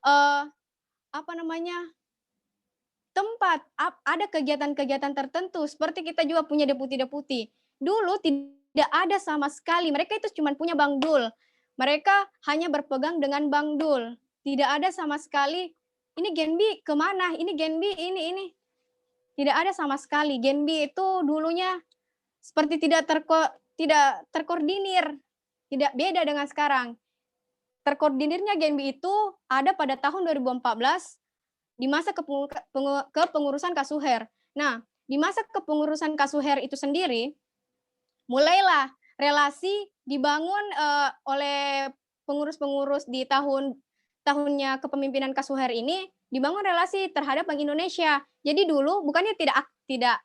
eee, apa namanya, tempat, ada kegiatan-kegiatan tertentu, seperti kita juga punya deputi-deputi. Dulu tidak ada sama sekali, mereka itu cuman punya bangdul. Mereka hanya berpegang dengan bangdul. Tidak ada sama sekali, "Ini Genbi kemana? Ini Genbi ini." Tidak ada sama sekali. Genbi itu dulunya seperti tidak terkoordinir, tidak beda dengan sekarang. Terkoordinirnya Genbi itu ada pada tahun 2014 di masa kepengurusan Kasuher. Nah, di masa kepengurusan Kasuher itu sendiri, mulailah relasi dibangun, oleh pengurus-pengurus di tahunnya kepemimpinan Kasuher ini, dibangun relasi terhadap Bank Indonesia. Jadi dulu bukannya tidak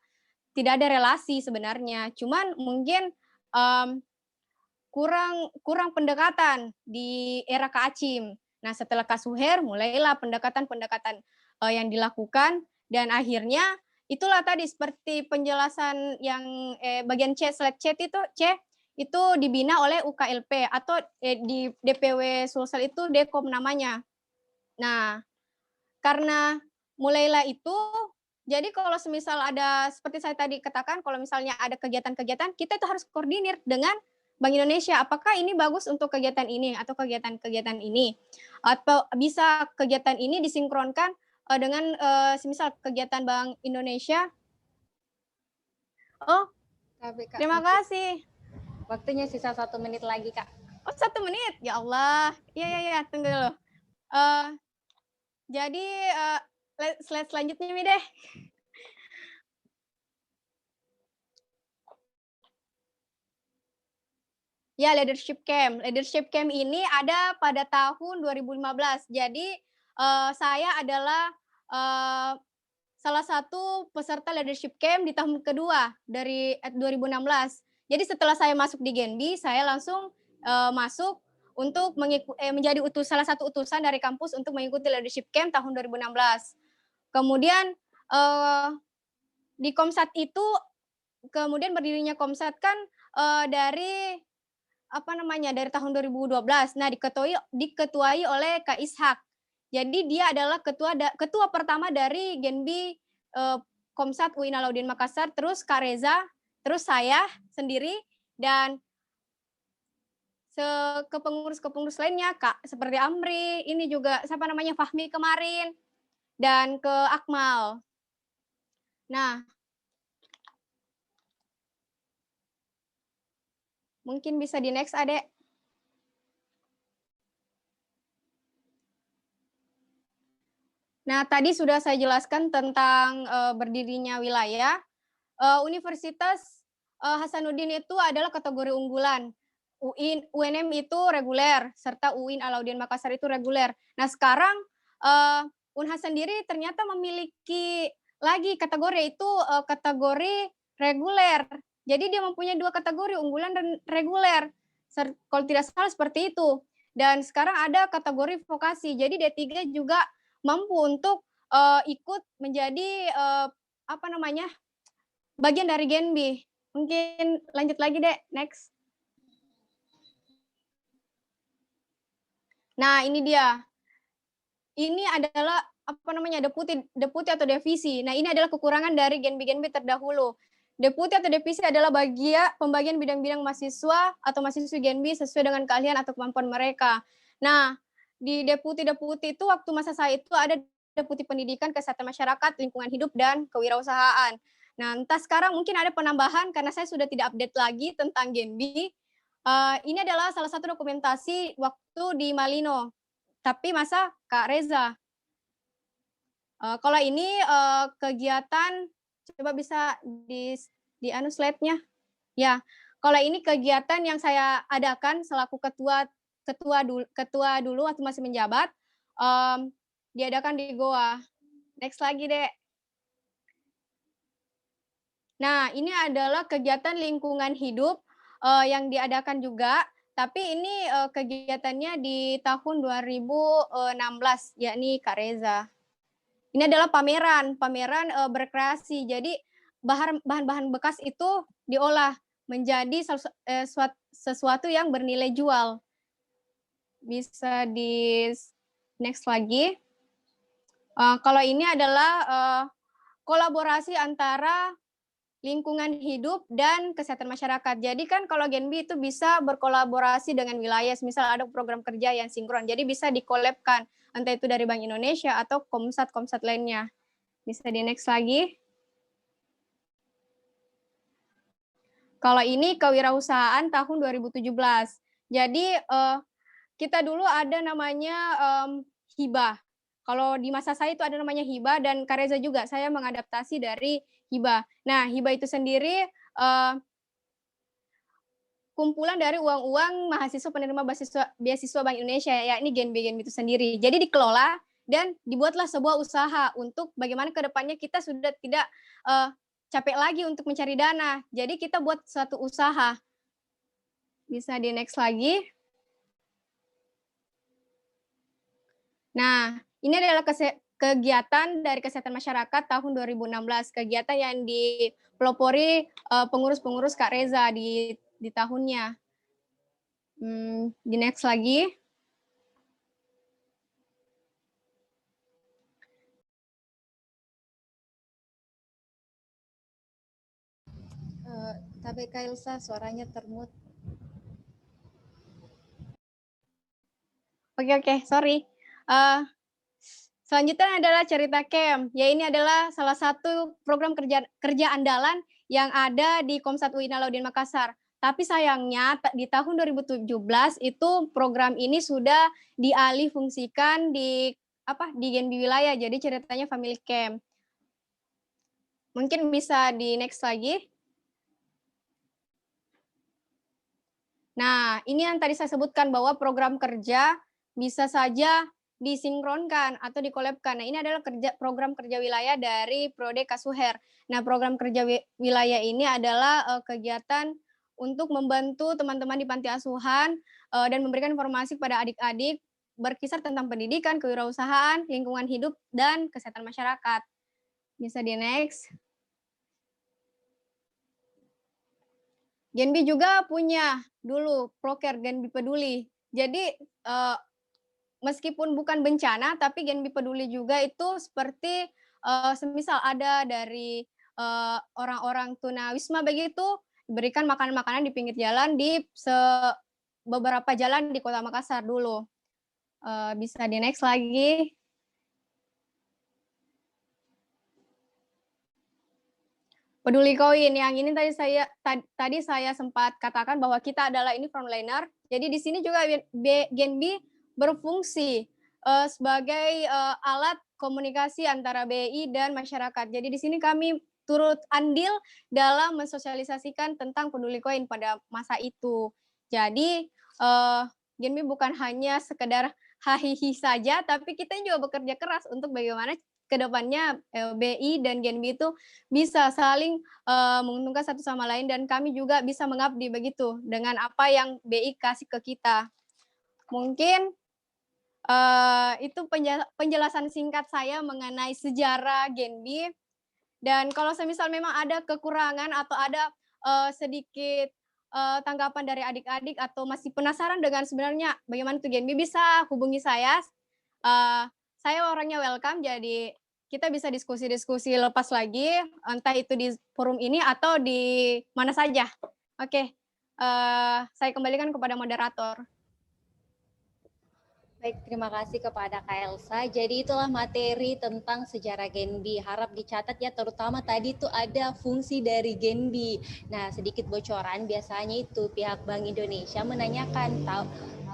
ada relasi sebenarnya, cuman mungkin, mmm, kurang kurang pendekatan di era Kak Acim. Nah, setelah Kak Suher mulailah pendekatan-pendekatan, yang dilakukan dan akhirnya itulah tadi seperti penjelasan yang, bagian slide chat itu itu dibina oleh UKLP atau, di DPW Sulsel itu Dekom namanya. Nah, karena mulailah itu, jadi kalau semisal ada seperti saya tadi katakan, kalau misalnya ada kegiatan-kegiatan, kita itu harus koordinir dengan Bank Indonesia, apakah ini bagus untuk kegiatan ini atau kegiatan-kegiatan ini, atau bisa kegiatan ini disinkronkan, dengan, semisal kegiatan Bank Indonesia. Oh, Tapi Kak, terima mungkin kasih. waktunya sisa 1 menit lagi Kak. Oh, 1 menit? Ya Allah. Iya iya iya, tunggu dulu. Eee, jadi, slide selanjutnya nih deh. Ya, leadership camp. Leadership camp ini ada pada tahun 2015. Jadi, saya adalah, eee, salah satu peserta leadership camp di tahun kedua dari 2016. Jadi setelah saya masuk di Genbi, saya langsung, masuk untuk menjadi salah satu utusan dari kampus untuk mengikuti leadership camp tahun 2016. Kemudian, eee, di Komsat itu kemudian berdirinya Komsat kan, dari apa namanya, dari tahun 2012. Nah, diketuai oleh Kak Ishak. Jadi dia adalah ketua pertama dari Genbi, eee, Komsat UIN Alauddin Makassar, terus Kak Reza, terus saya sendiri, dan kepengurus-kepengurus lainnya, Kak, seperti Amri, ini juga siapa namanya, Fahmi kemarin, dan ke Akmal. Nah, mungkin bisa di next, Adek. Nah, tadi sudah saya jelaskan tentang, berdirinya wilayah. Universitas, Hasanuddin itu adalah kategori unggulan. UNM itu reguler, serta UIN Alauddin Makassar itu reguler. Nah, sekarang, eee, Unhas sendiri ternyata memiliki lagi kategori, yaitu, kategori reguler. Jadi dia mempunyai 2 kategori, unggulan dan reguler. Kalau tidak salah seperti itu. Dan sekarang ada kategori vokasi, jadi D3 juga mampu untuk, ikut menjadi, apa namanya, bagian dari Genbi. Mungkin lanjut lagi, Dek, next. Nah, ini dia. Ini adalah, apa namanya, deputi deputi atau divisi. Nah, ini adalah kekurangan dari Genbi-Genbi terdahulu. Deputi atau divisi adalah pembagian bidang-bidang mahasiswa atau mahasiswi Genbi sesuai dengan keahlian atau kemampuan mereka. Nah, di deputi-deputi itu waktu masa saya itu ada deputi pendidikan, kesehatan masyarakat, lingkungan hidup, dan kewirausahaan. Nah, entah sekarang mungkin ada penambahan karena saya sudah tidak update lagi tentang Genbi. Ini adalah salah satu dokumentasi waktu di Malino, tapi masa Kak Reza. Kalau ini, kegiatan, coba bisa di anu slide-nya. Ya, kalau ini kegiatan yang saya adakan selaku ketua dulu waktu masih menjabat, diadakan di Goa. Next lagi, Dek. Nah, ini adalah kegiatan lingkungan hidup, yang diadakan juga, tapi ini, kegiatannya di tahun 2016, yakni Kak Reza. Ini adalah pameran, berkreasi. Jadi bahan-bahan bekas itu diolah menjadi sesuatu yang bernilai jual. Bisa Next lagi. Kalau ini adalah kolaborasi antara lingkungan hidup dan kesehatan masyarakat. Jadi kan kalau Genbi itu bisa berkolaborasi dengan wilayah, misal ada program kerja yang sinkron, jadi bisa di-collab-kan, entah itu dari Bank Indonesia atau komsat-komsat lainnya. Bisa di next lagi. Kalau ini kewirausahaan tahun 2017. Jadi, kita dulu ada namanya, hibah. Kalau di masa saya itu ada namanya hibah dan Kareza juga, saya mengadaptasi dari hibah. Nah, hibah itu sendiri, kumpulan dari uang-uang mahasiswa penerima beasiswa Bank Indonesia, yakni Genbi itu sendiri. Jadi dikelola dan dibuatlah sebuah usaha untuk bagaimana ke depannya kita sudah tidak, capek lagi untuk mencari dana. Jadi kita buat suatu usaha. Bisa di next lagi. Nah, ini adalah kegiatan dari kesehatan masyarakat tahun 2016, kegiatan yang dipelopori, pengurus-pengurus Kak Reza di tahunnya. Di next lagi. Tapi Kak Ilsa suaranya termute. Oke, sorry. Selanjutnya adalah cerita camp. Ya, ini adalah salah satu program kerja andalan yang ada di Komsat UI Alauddin Makassar. Tapi sayangnya di tahun 2017 itu program ini sudah dialih fungsikan di Genbi wilayah. Jadi ceritanya family camp. Mungkin bisa di next lagi. Nah, ini yang tadi saya sebutkan bahwa program kerja bisa saja disinkronkan atau dikolabkan. Nah, ini adalah program kerja wilayah dari Prode Kasuher. Nah, program kerja wilayah ini adalah kegiatan untuk membantu teman-teman di panti asuhan dan memberikan informasi kepada adik-adik berkisar tentang pendidikan, kewirausahaan, lingkungan hidup, dan kesehatan masyarakat. Bisa di next. Genbi juga punya dulu proker Genbi Peduli. Jadi meskipun bukan bencana, tapi Genbi Peduli juga itu seperti semisal ada dari orang-orang tunawisma begitu, diberikan makanan-makanan di pinggir jalan di beberapa jalan di Kota Makassar dulu. Bisa di next lagi. Peduli Koin, yang ini tadi saya sempat katakan bahwa kita adalah ini frontliner. Jadi di sini juga Genbi berfungsi sebagai alat komunikasi antara BI dan masyarakat. Jadi di sini kami turut andil dalam mensosialisasikan tentang Peduli Koin pada masa itu. Jadi Genbi bukan hanya sekedar hahihi saja, tapi kita juga bekerja keras untuk bagaimana kedepannya BI dan Genbi itu bisa saling menguntungkan satu sama lain dan kami juga bisa mengabdi begitu dengan apa yang BI kasih ke kita. Mungkin itu penjelasan singkat saya mengenai sejarah Genbi. Dan kalau semisal memang ada kekurangan atau ada sedikit tanggapan dari adik-adik atau masih penasaran dengan sebenarnya bagaimana itu Genbi, bisa hubungi saya. Saya orangnya welcome, jadi kita bisa diskusi-diskusi lepas lagi, entah itu di forum ini atau di mana saja. Oke, saya kembalikan kepada moderator. Baik, terima kasih kepada Kak Elsa. Jadi itulah materi tentang sejarah Genbi. Harap dicatat ya, terutama tadi itu ada fungsi dari Genbi. Nah, sedikit bocoran, biasanya itu pihak Bank Indonesia menanyakan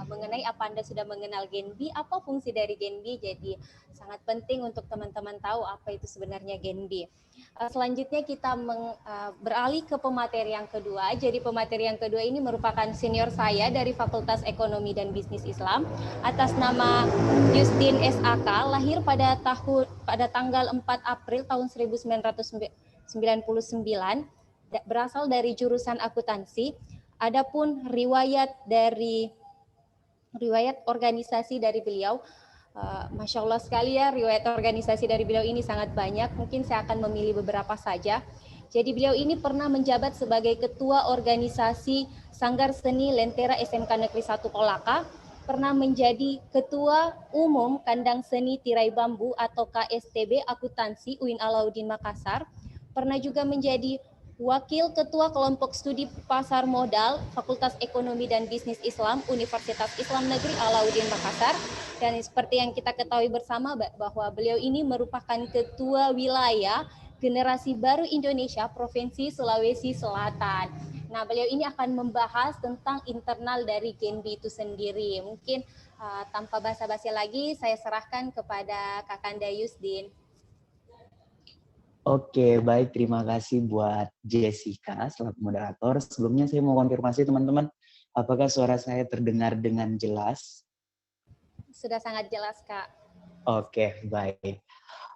mengenai apa Anda sudah mengenal Genbi, apa fungsi dari Genbi. Jadi sangat penting untuk teman-teman tahu apa itu sebenarnya Genbi. Selanjutnya kita beralih ke pemateri yang kedua. Jadi pemateri yang kedua ini merupakan senior saya dari Fakultas Ekonomi dan Bisnis Islam atas nama Justin SAK, lahir pada tanggal 4 April tahun 1999, berasal dari jurusan akuntansi. Adapun riwayat organisasi dari beliau, Masya Allah sekali ya, riwayat organisasi dari beliau ini sangat banyak. Mungkin saya akan memilih beberapa saja. Jadi beliau ini pernah menjabat sebagai Ketua Organisasi Sanggar Seni Lentera SMK Negeri 1 Kolaka, pernah menjadi Ketua Umum Kandang Seni Tirai Bambu atau KSTB Akuntansi UIN Alauddin Makassar, pernah juga menjadi Wakil Ketua Kelompok Studi Pasar Modal Fakultas Ekonomi dan Bisnis Islam Universitas Islam Negeri Alauddin Makassar. Dan seperti yang kita ketahui bersama bahwa beliau ini merupakan Ketua Wilayah Generasi Baru Indonesia Provinsi Sulawesi Selatan. Nah, beliau ini akan membahas tentang internal dari Genbi itu sendiri. Mungkin tanpa basa-basi lagi, saya serahkan kepada Kakanda Yusdin. Oke, baik. Terima kasih buat Jessica selaku moderator. Sebelumnya saya mau konfirmasi teman-teman, apakah suara saya terdengar dengan jelas? Sudah sangat jelas, Kak. Oke, baik.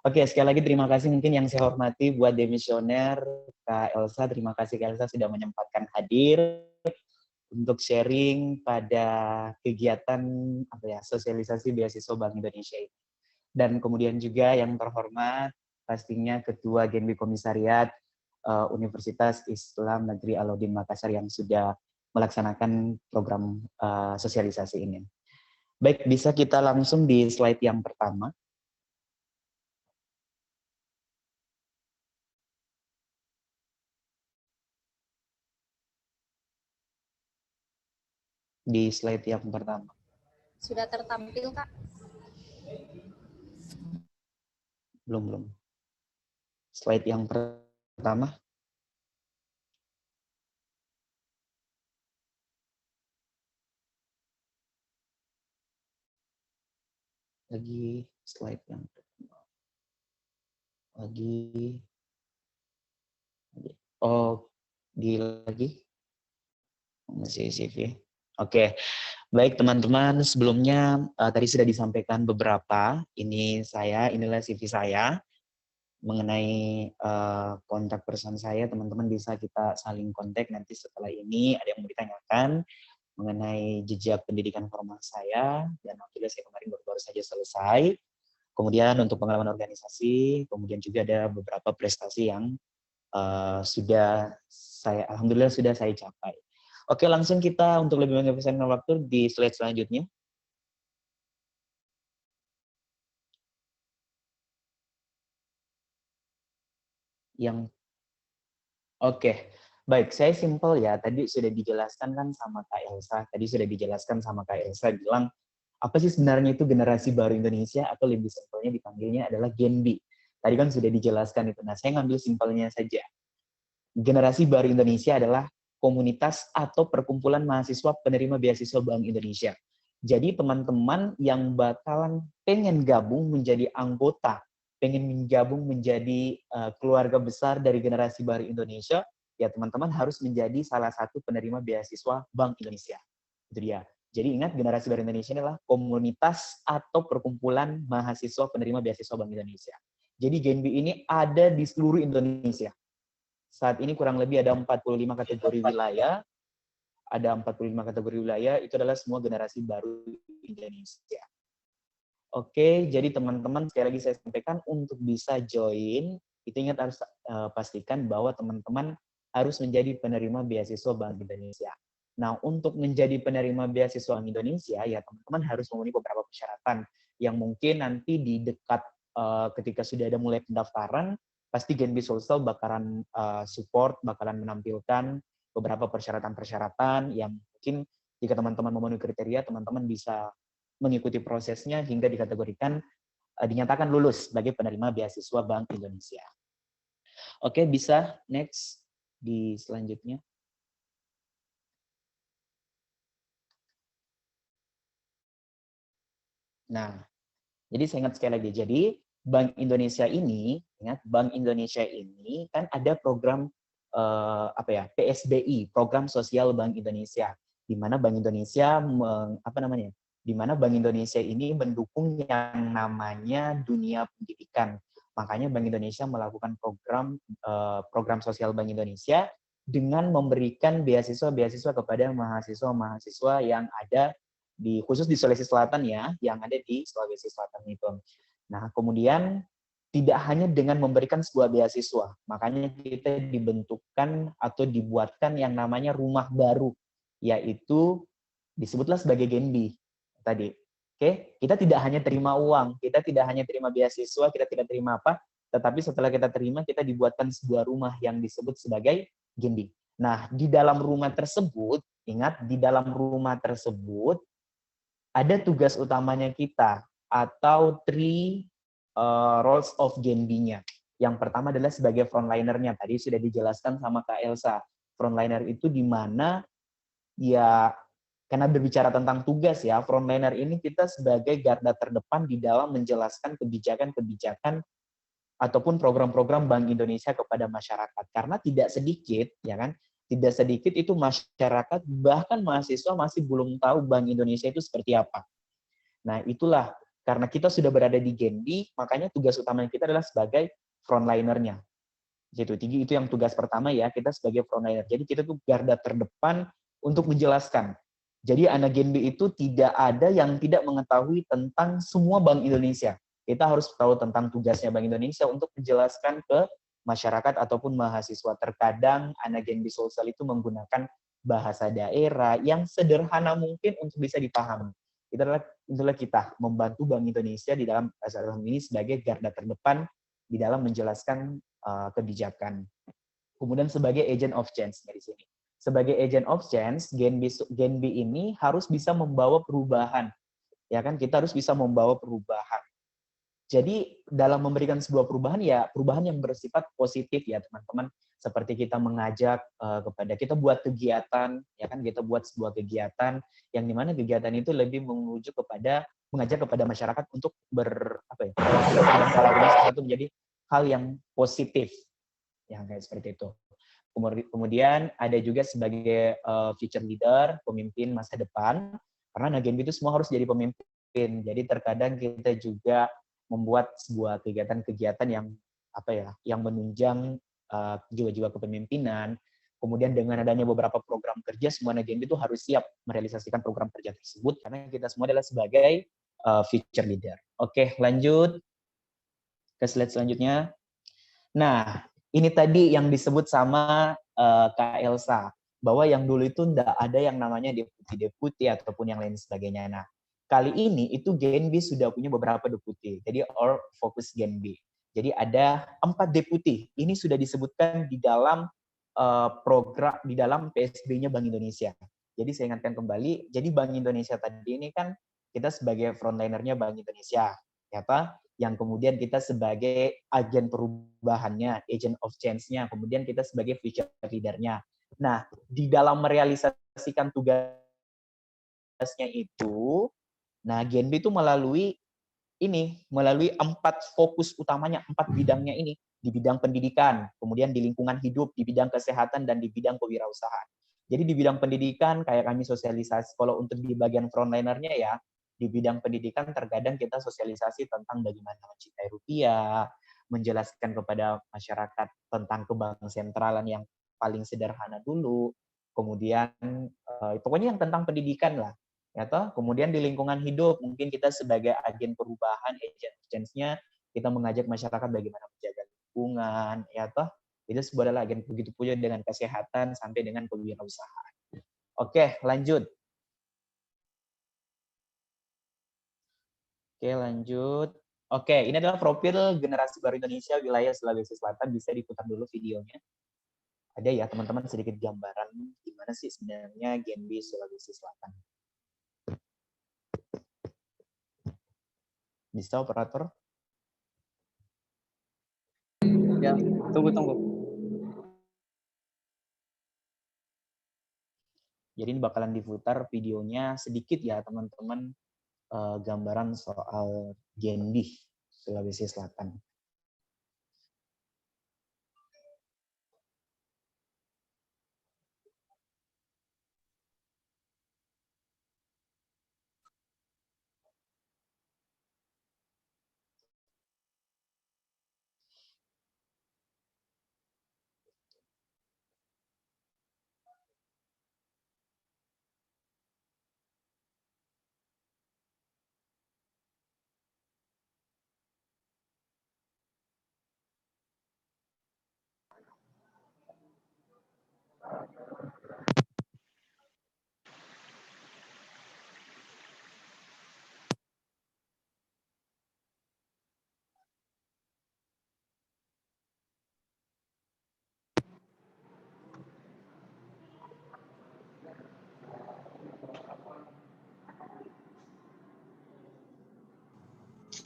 Oke, sekali lagi terima kasih mungkin yang saya hormati buat demisioner Kak Elsa. Terima kasih Kak Elsa sudah menyempatkan hadir untuk sharing pada kegiatan sosialisasi beasiswa Bank Indonesia ini. Dan kemudian juga yang terhormat pastinya Ketua Genbi Komisariat Universitas Islam Negeri Alauddin Makassar yang sudah melaksanakan program sosialisasi ini. Baik, bisa kita langsung di slide yang pertama. Di slide yang pertama. Sudah tertampil, Kak? Belum. Slide yang pertama. Lagi slide yang pertama. Lagi. Oh, lagi. Masih CV. Oke. Baik teman-teman, sebelumnya tadi sudah disampaikan beberapa. Inilah CV saya. Mengenai kontak person saya, teman-teman bisa kita saling kontak nanti setelah ini. Ada yang mau ditanyakan mengenai jejak pendidikan formal saya, dan alhamdulillah saya kemarin baru saja selesai. Kemudian untuk pengalaman organisasi, kemudian juga ada beberapa prestasi yang alhamdulillah sudah saya capai. Oke, langsung kita untuk lebih menghabiskan waktu di slide selanjutnya. Oke, baik, saya simpel ya. Tadi sudah dijelaskan kan sama Kak Elsa. Bilang, apa sih sebenarnya itu generasi baru Indonesia, atau lebih simpelnya dipanggilnya adalah Genbi. Tadi kan sudah dijelaskan itu. Nah, saya ngambil simpelnya saja. Generasi baru Indonesia adalah komunitas atau perkumpulan mahasiswa penerima beasiswa Bank Indonesia. Jadi teman-teman yang bakalan pengen gabung menjadi anggota, pengen gabung menjadi keluarga besar dari generasi baru Indonesia, ya teman-teman harus menjadi salah satu penerima beasiswa Bank Indonesia. Itu dia. Jadi ingat, generasi baru Indonesia adalah komunitas atau perkumpulan mahasiswa penerima beasiswa Bank Indonesia. Jadi Genbi ini ada di seluruh Indonesia. Saat ini kurang lebih ada 45 kategori wilayah. Itu adalah semua generasi baru Indonesia. Oke, jadi teman-teman sekali lagi saya sampaikan untuk bisa join, itu ingat harus pastikan bahwa teman-teman harus menjadi penerima beasiswa Bank Indonesia. Nah, untuk menjadi penerima beasiswa Bank Indonesia, ya teman-teman harus memenuhi beberapa persyaratan yang mungkin nanti di dekat ketika sudah ada mulai pendaftaran, pasti Genbi Sulsel bakalan support, bakalan menampilkan beberapa persyaratan-persyaratan yang mungkin jika teman-teman memenuhi kriteria, teman-teman bisa mengikuti prosesnya hingga dikategorikan, dinyatakan lulus sebagai penerima beasiswa Bank Indonesia. Oke, bisa next di selanjutnya. Nah, jadi saya ingat sekali lagi, jadi Bank Indonesia ini, ingat Bank Indonesia ini kan ada program PSBI, Program Sosial Bank Indonesia, di mana Bank Indonesia di mana Bank Indonesia ini mendukung yang namanya dunia pendidikan. Makanya Bank Indonesia melakukan program sosial Bank Indonesia dengan memberikan beasiswa-beasiswa kepada mahasiswa-mahasiswa yang ada khusus di Sulawesi Selatan ya, yang ada di Sulawesi Selatan itu. Nah, kemudian tidak hanya dengan memberikan sebuah beasiswa, makanya kita dibentukkan atau dibuatkan yang namanya rumah baru, yaitu disebutlah sebagai Genbi. tadi. Oke, kita tidak hanya terima uang, kita tidak hanya terima beasiswa, kita tidak terima apa, tetapi setelah kita terima, kita dibuatkan sebuah rumah yang disebut sebagai Genbi. Nah, di dalam rumah tersebut, ingat, di dalam rumah tersebut, ada tugas utamanya kita, atau three roles of Genbi-nya. Yang pertama adalah sebagai frontlinernya. Tadi sudah dijelaskan sama Kak Elsa. Frontliner itu di mana, ya, karena berbicara tentang tugas ya, frontliner ini kita sebagai garda terdepan di dalam menjelaskan kebijakan-kebijakan ataupun program-program Bank Indonesia kepada masyarakat. Karena tidak sedikit, ya kan, tidak sedikit itu masyarakat, bahkan mahasiswa masih belum tahu Bank Indonesia itu seperti apa. Nah, itulah, karena kita sudah berada di Genbi, makanya tugas utama kita adalah sebagai frontlinernya. Itu yang tugas pertama ya, kita sebagai frontliner. Jadi kita tuh garda terdepan untuk menjelaskan. Jadi anak Genbi itu tidak ada yang tidak mengetahui tentang semua Bank Indonesia. Kita harus tahu tentang tugasnya Bank Indonesia untuk menjelaskan ke masyarakat ataupun mahasiswa. Terkadang anak Genbi Sulsel itu menggunakan bahasa daerah yang sederhana mungkin untuk bisa dipahami. Itulah kita membantu Bank Indonesia di dalam ini sebagai garda terdepan di dalam menjelaskan kebijakan. Kemudian sebagai agent of change dari sini. Sebagai agent of change, Genbi ini harus bisa membawa perubahan. Ya kan, kita harus bisa membawa perubahan. Jadi dalam memberikan sebuah perubahan, ya perubahan yang bersifat positif ya teman-teman. Seperti kita mengajak kepada kita buat kegiatan, ya kan, kita buat sebuah kegiatan yang dimana kegiatan itu lebih menuju kepada mengajak kepada masyarakat untuk berkolaborasi satu menjadi hal yang positif, yang kayak seperti itu. Kemudian ada juga sebagai future leader, pemimpin masa depan, karena Genbi itu semua harus jadi pemimpin. Jadi terkadang kita juga membuat sebuah kegiatan-kegiatan yang yang menunjang jiwa-jiwa kepemimpinan. Kemudian dengan adanya beberapa program kerja, semua Genbi itu harus siap merealisasikan program kerja tersebut karena kita semua adalah sebagai future leader. Oke, lanjut ke slide selanjutnya. Nah, ini tadi yang disebut sama Kak Elsa, bahwa yang dulu itu tidak ada yang namanya deputi-deputi ataupun yang lain sebagainya. Nah, kali ini itu Genbi sudah punya beberapa deputi, jadi all focus Genbi. Jadi ada 4 deputi, ini sudah disebutkan di dalam program, di dalam PSB-nya Bank Indonesia. Jadi saya ingatkan kembali, jadi Bank Indonesia tadi ini kan kita sebagai frontlinernya Bank Indonesia, ya Pak? Yang kemudian kita sebagai agen perubahannya, agent of change-nya, kemudian kita sebagai future leader-nya. Nah, di dalam merealisasikan tugasnya itu, nah Genbi itu melalui 4 fokus utamanya, 4 bidangnya ini, di bidang pendidikan, kemudian di lingkungan hidup, di bidang kesehatan, dan di bidang kewirausahaan. Jadi di bidang pendidikan, kayak kami sosialisasi, kalau untuk di bagian frontlinernya ya, di bidang pendidikan terkadang kita sosialisasi tentang bagaimana mencintai rupiah, menjelaskan kepada masyarakat tentang kebank sentralan yang paling sederhana dulu, kemudian pokoknya yang tentang pendidikan lah. Ya toh, kemudian di lingkungan hidup mungkin kita sebagai agen perubahan, agent change-nya, kita mengajak masyarakat bagaimana menjaga lingkungan, ya toh, itu sebuah adalah agen, begitu pula dengan kesehatan sampai dengan kewirausahaan. Oke, lanjut. Oke, lanjut. Oke, ini adalah profil generasi baru Indonesia wilayah Sulawesi Selatan. Bisa diputar dulu videonya. Ada ya, teman-teman, sedikit gambaran gimana sih sebenarnya Genbi Sulawesi Selatan. Bisa, operator? Ya, tunggu. Jadi ini bakalan diputar videonya sedikit ya, teman-teman, gambaran soal Genbi Sulawesi Selatan.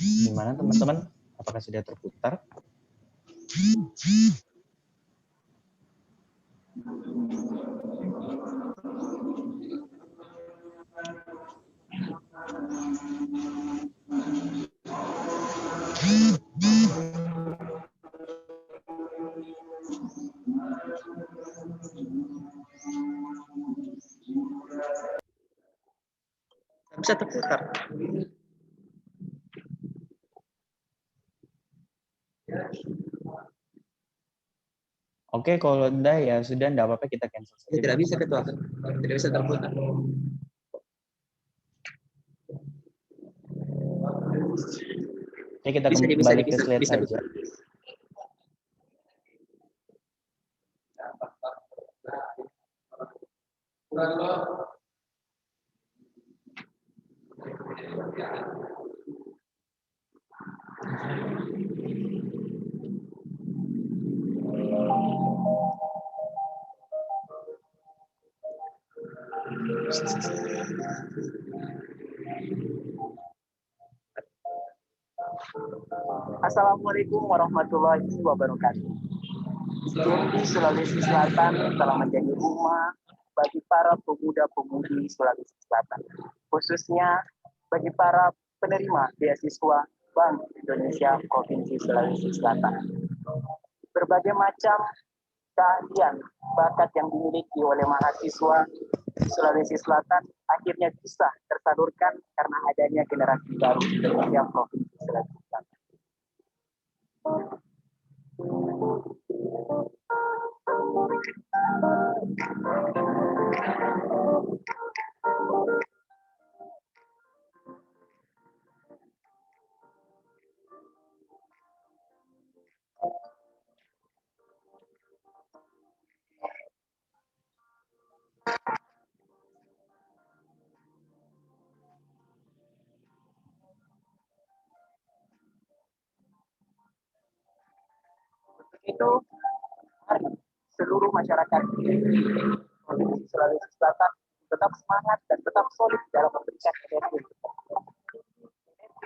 Gimana teman-teman? Apakah sudah terputar? Bisa terputar. Oke, kalau enggak ya sudah, enggak apa-apa, kita cancel saja. Tidak bisa ketua. Tidak bisa terputar. Oke, kita Bisa, kembali ke slide bisa. saja. Assalamualaikum warahmatullahi wabarakatuh. GNB Sulawesi Selatan telah menjadi rumah bagi para pemuda-pemudi Sulawesi Selatan, khususnya bagi para penerima beasiswa Bank Indonesia Provinsi Sulawesi Selatan. Berbagai macam keahlian, bakat yang dimiliki oleh mahasiswa Sulawesi Selatan akhirnya bisa tersalurkan karena adanya generasi baru Indonesia Provinsi Sulawesi Selatan. Itu mari seluruh masyarakat Provinsi Sulawesi Selatan tetap semangat dan tetap solid dalam memberikan energi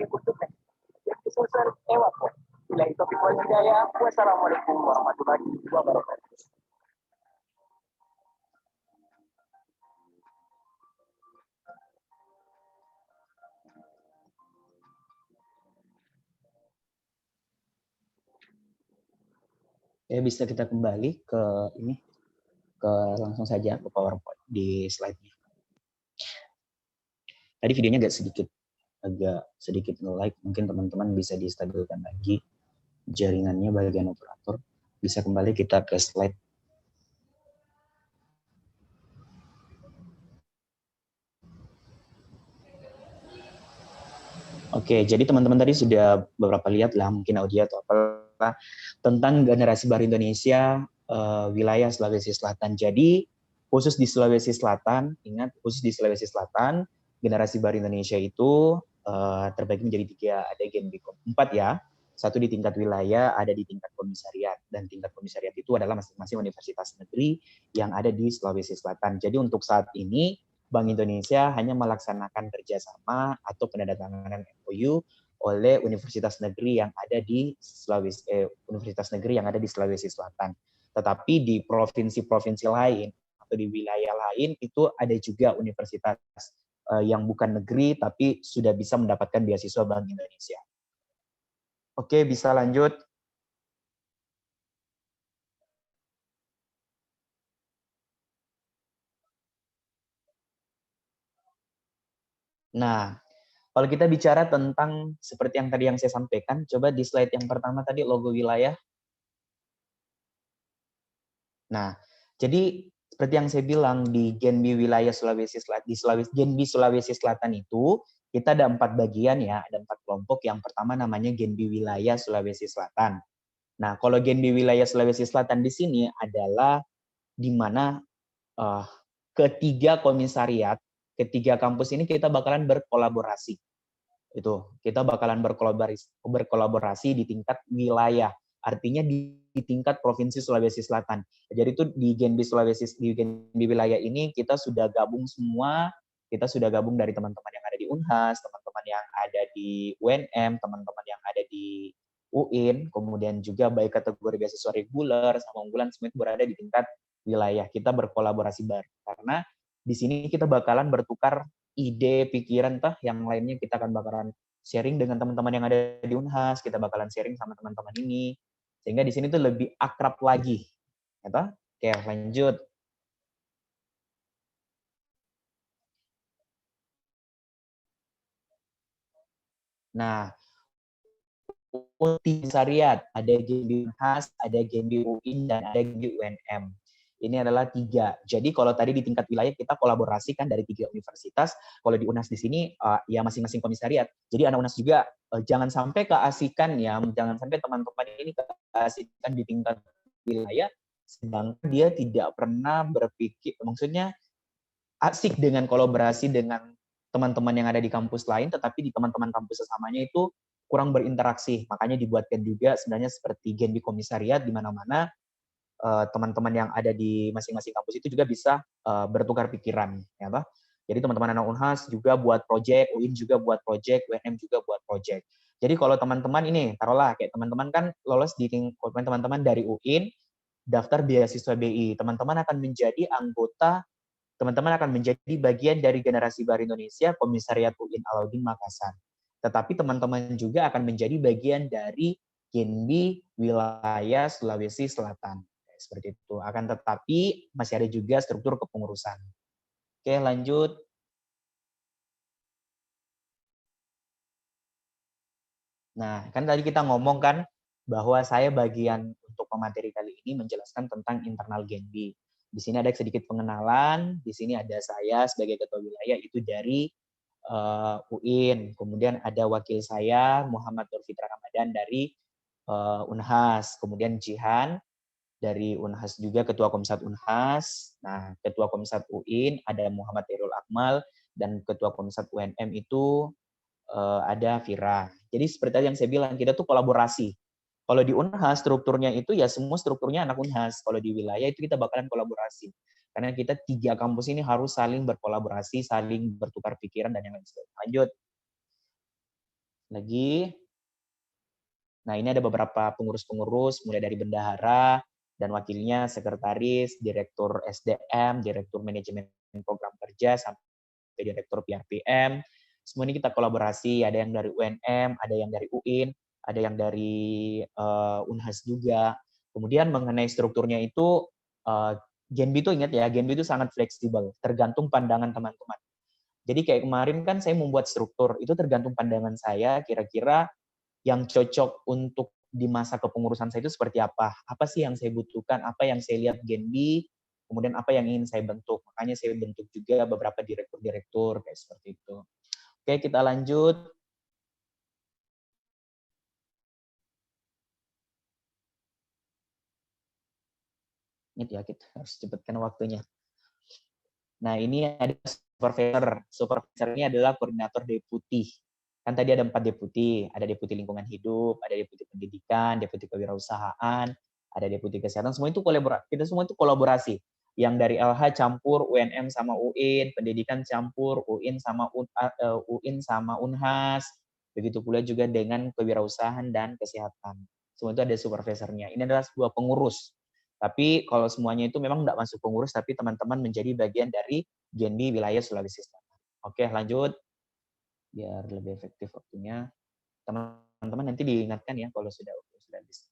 untuk energi sosial ewak. Bila itu hidayah. Wassalamualaikum warahmatullahi wabarakatuh. Ya, bisa kita kembali ke ini, ke langsung saja ke PowerPoint di slide-nya. Tadi videonya agak sedikit nge-lag, mungkin teman-teman bisa distabilkan lagi jaringannya bagian operator. Bisa kembali kita ke slide. Oke, jadi teman-teman tadi sudah beberapa lihat lah, mungkin audio atau apa, tentang generasi baru Indonesia, wilayah Sulawesi Selatan. Jadi, khusus di Sulawesi Selatan, ingat, khusus di Sulawesi Selatan, generasi baru Indonesia itu terbagi menjadi 3, ada GenB 4 ya. 1 di tingkat wilayah, ada di tingkat komisariat. Dan tingkat komisariat itu adalah masing-masing universitas negeri yang ada di Sulawesi Selatan. Jadi untuk saat ini, Bank Indonesia hanya melaksanakan kerjasama atau penandatanganan MOU oleh universitas negeri yang ada di Sulawesi Selatan. Tetapi di provinsi-provinsi lain atau di wilayah lain itu ada juga universitas yang bukan negeri tapi sudah bisa mendapatkan beasiswa Bank Indonesia. Oke, bisa lanjut. Nah, kalau kita bicara tentang seperti yang tadi saya sampaikan, coba di slide yang pertama tadi logo wilayah. Nah, jadi seperti yang saya bilang di Genbi wilayah Sulawesi Selatan, di Genbi Sulawesi Selatan itu kita ada 4 bagian ya, ada 4 kelompok. Yang pertama namanya Genbi wilayah Sulawesi Selatan. Nah, kalau Genbi wilayah Sulawesi Selatan di sini adalah di mana ketiga komisariat, ketiga kampus ini kita bakalan berkolaborasi. Itu, kita bakalan berkolaborasi di tingkat wilayah. Artinya di tingkat Provinsi Sulawesi Selatan. Jadi itu di Genbi wilayah ini kita sudah gabung semua Kita sudah gabung dari teman-teman yang ada di Unhas, teman-teman yang ada di UNM, teman-teman yang ada di UIN, kemudian juga baik kategori beasiswa reguler sama unggulan, semua itu berada di tingkat wilayah. Kita berkolaborasi bareng. Karena di sini kita bakalan bertukar ide, pikiran, yang lainnya kita akan bakalan sharing dengan teman-teman yang ada di Unhas, kita bakalan sharing sama teman-teman ini. Sehingga di sini tuh lebih akrab lagi. Ya, oke, lanjut. Nah, multisariat, ada Genbi Unhas, ada Genbi UIN, dan ada Genbi UNM. Ini adalah 3. Jadi kalau tadi di tingkat wilayah kita kolaborasi kan dari 3 universitas, kalau di Unhas di sini ya masing-masing komisariat. Jadi anak Unhas juga jangan sampai keasikan ya, jangan sampai teman-teman ini keasikan di tingkat wilayah, sedangkan dia tidak pernah berpikir, maksudnya asik dengan kolaborasi dengan teman-teman yang ada di kampus lain, tetapi di teman-teman kampus sesamanya itu kurang berinteraksi. Makanya dibuatkan juga sebenarnya seperti Genbi komisariat, di mana-mana teman-teman yang ada di masing-masing kampus itu juga bisa bertukar pikiran. Ya, jadi teman-teman anak Unhas juga buat project, UIN juga buat project, UNM juga buat project. Jadi kalau teman-teman ini, taruhlah kayak teman-teman kan lolos di teman-teman dari UIN, daftar beasiswa BI. Teman-teman akan menjadi anggota, teman-teman akan menjadi bagian dari Generasi Baru Indonesia, Komisariat UIN Alauddin Makassar. Tetapi teman-teman juga akan menjadi bagian dari Genbi wilayah Sulawesi Selatan. Seperti itu. Akan tetapi masih ada juga struktur kepengurusan. Oke, lanjut. Nah, kan tadi kita ngomong kan bahwa saya bagian untuk pemateri kali ini menjelaskan tentang internal Genbi. Di sini ada sedikit pengenalan, di sini ada saya sebagai ketua wilayah itu dari UIN. Kemudian ada wakil saya Muhammad Nur Fitra Ramadan dari Unhas. Kemudian Jihan dari Unhas juga, ketua Komsat Unhas. Nah, ketua Komsat UIN ada Muhammad Irul Akmal, dan ketua Komsat UNM itu ada Vira. Jadi seperti yang saya bilang, kita tuh kolaborasi. Kalau di Unhas strukturnya itu ya semua strukturnya anak Unhas. Kalau di wilayah itu kita bakalan kolaborasi. Karena kita 3 kampus ini harus saling berkolaborasi, saling bertukar pikiran dan yang lain sebagainya. Lanjut. Lagi. Nah, ini ada beberapa pengurus-pengurus, mulai dari bendahara dan wakilnya, sekretaris, direktur SDM, direktur manajemen program kerja, sampai direktur PRPM. Semua ini kita kolaborasi, ada yang dari UNM, ada yang dari UIN, ada yang dari Unhas juga. Kemudian mengenai strukturnya itu, Genbi itu ingat ya, Genbi itu sangat fleksibel, tergantung pandangan teman-teman. Jadi kayak kemarin kan saya membuat struktur, itu tergantung pandangan saya, kira-kira yang cocok untuk di masa kepengurusan saya itu seperti apa? Apa sih yang saya butuhkan? Apa yang saya lihat Genbi? Kemudian apa yang ingin saya bentuk? Makanya saya bentuk juga beberapa direktur-direktur kayak seperti itu. Oke, kita lanjut. Ini ya, kita harus cepatkan waktunya. Nah, ini ada supervisor. Supervisor ini adalah koordinator deputi. Kan tadi ada 4 deputi, ada deputi lingkungan hidup, ada deputi pendidikan, deputi kewirausahaan, ada deputi kesehatan, semua itu kolaborasi. Kita semua itu kolaborasi. Yang dari LH campur UNM sama UIN, pendidikan campur UIN sama Unhas, begitu pula juga dengan kewirausahaan dan kesehatan. Semua itu ada supervisornya. Ini adalah sebuah pengurus. Tapi kalau semuanya itu memang tidak masuk pengurus, tapi teman-teman menjadi bagian dari Genbi wilayah Sulawesi Selatan. Oke, lanjut. Biar lebih efektif waktunya. Teman-teman nanti diingatkan ya kalau sudah habis.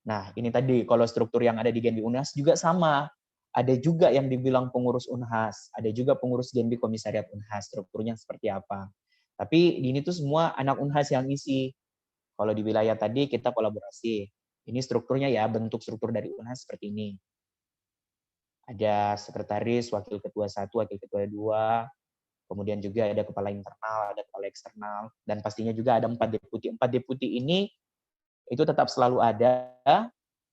Nah, ini tadi kalau struktur yang ada di Genbi Unhas juga sama. Ada juga yang dibilang pengurus Unhas, ada juga pengurus Genbi Komisariat Unhas, strukturnya seperti apa. Tapi ini tuh semua anak Unhas yang isi. Kalau di wilayah tadi kita kolaborasi. Ini strukturnya ya, bentuk struktur dari Unhas seperti ini. Ada sekretaris, wakil ketua 1, wakil ketua 2, kemudian juga ada kepala internal, ada kepala eksternal, dan pastinya juga ada 4 deputi. 4 deputi ini itu tetap selalu ada,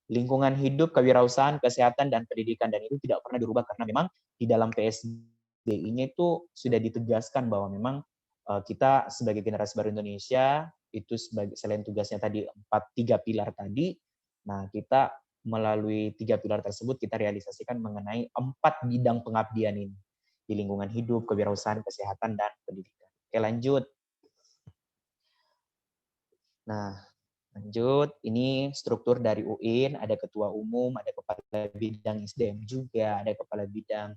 lingkungan hidup, kewirausahaan, kesehatan, dan pendidikan, dan itu tidak pernah dirubah karena memang di dalam PSBI-nya itu sudah ditegaskan bahwa memang kita sebagai Generasi Baru Indonesia itu selain tugasnya tadi 3 pilar tadi, nah kita melalui 3 pilar tersebut kita realisasikan mengenai 4 bidang pengabdian ini. di lingkungan hidup, kewirausahaan, kesehatan, dan pendidikan. Oke, lanjut. Nah, lanjut. Ini struktur dari UIN, ada ketua umum, ada kepala bidang SDM juga, ada kepala bidang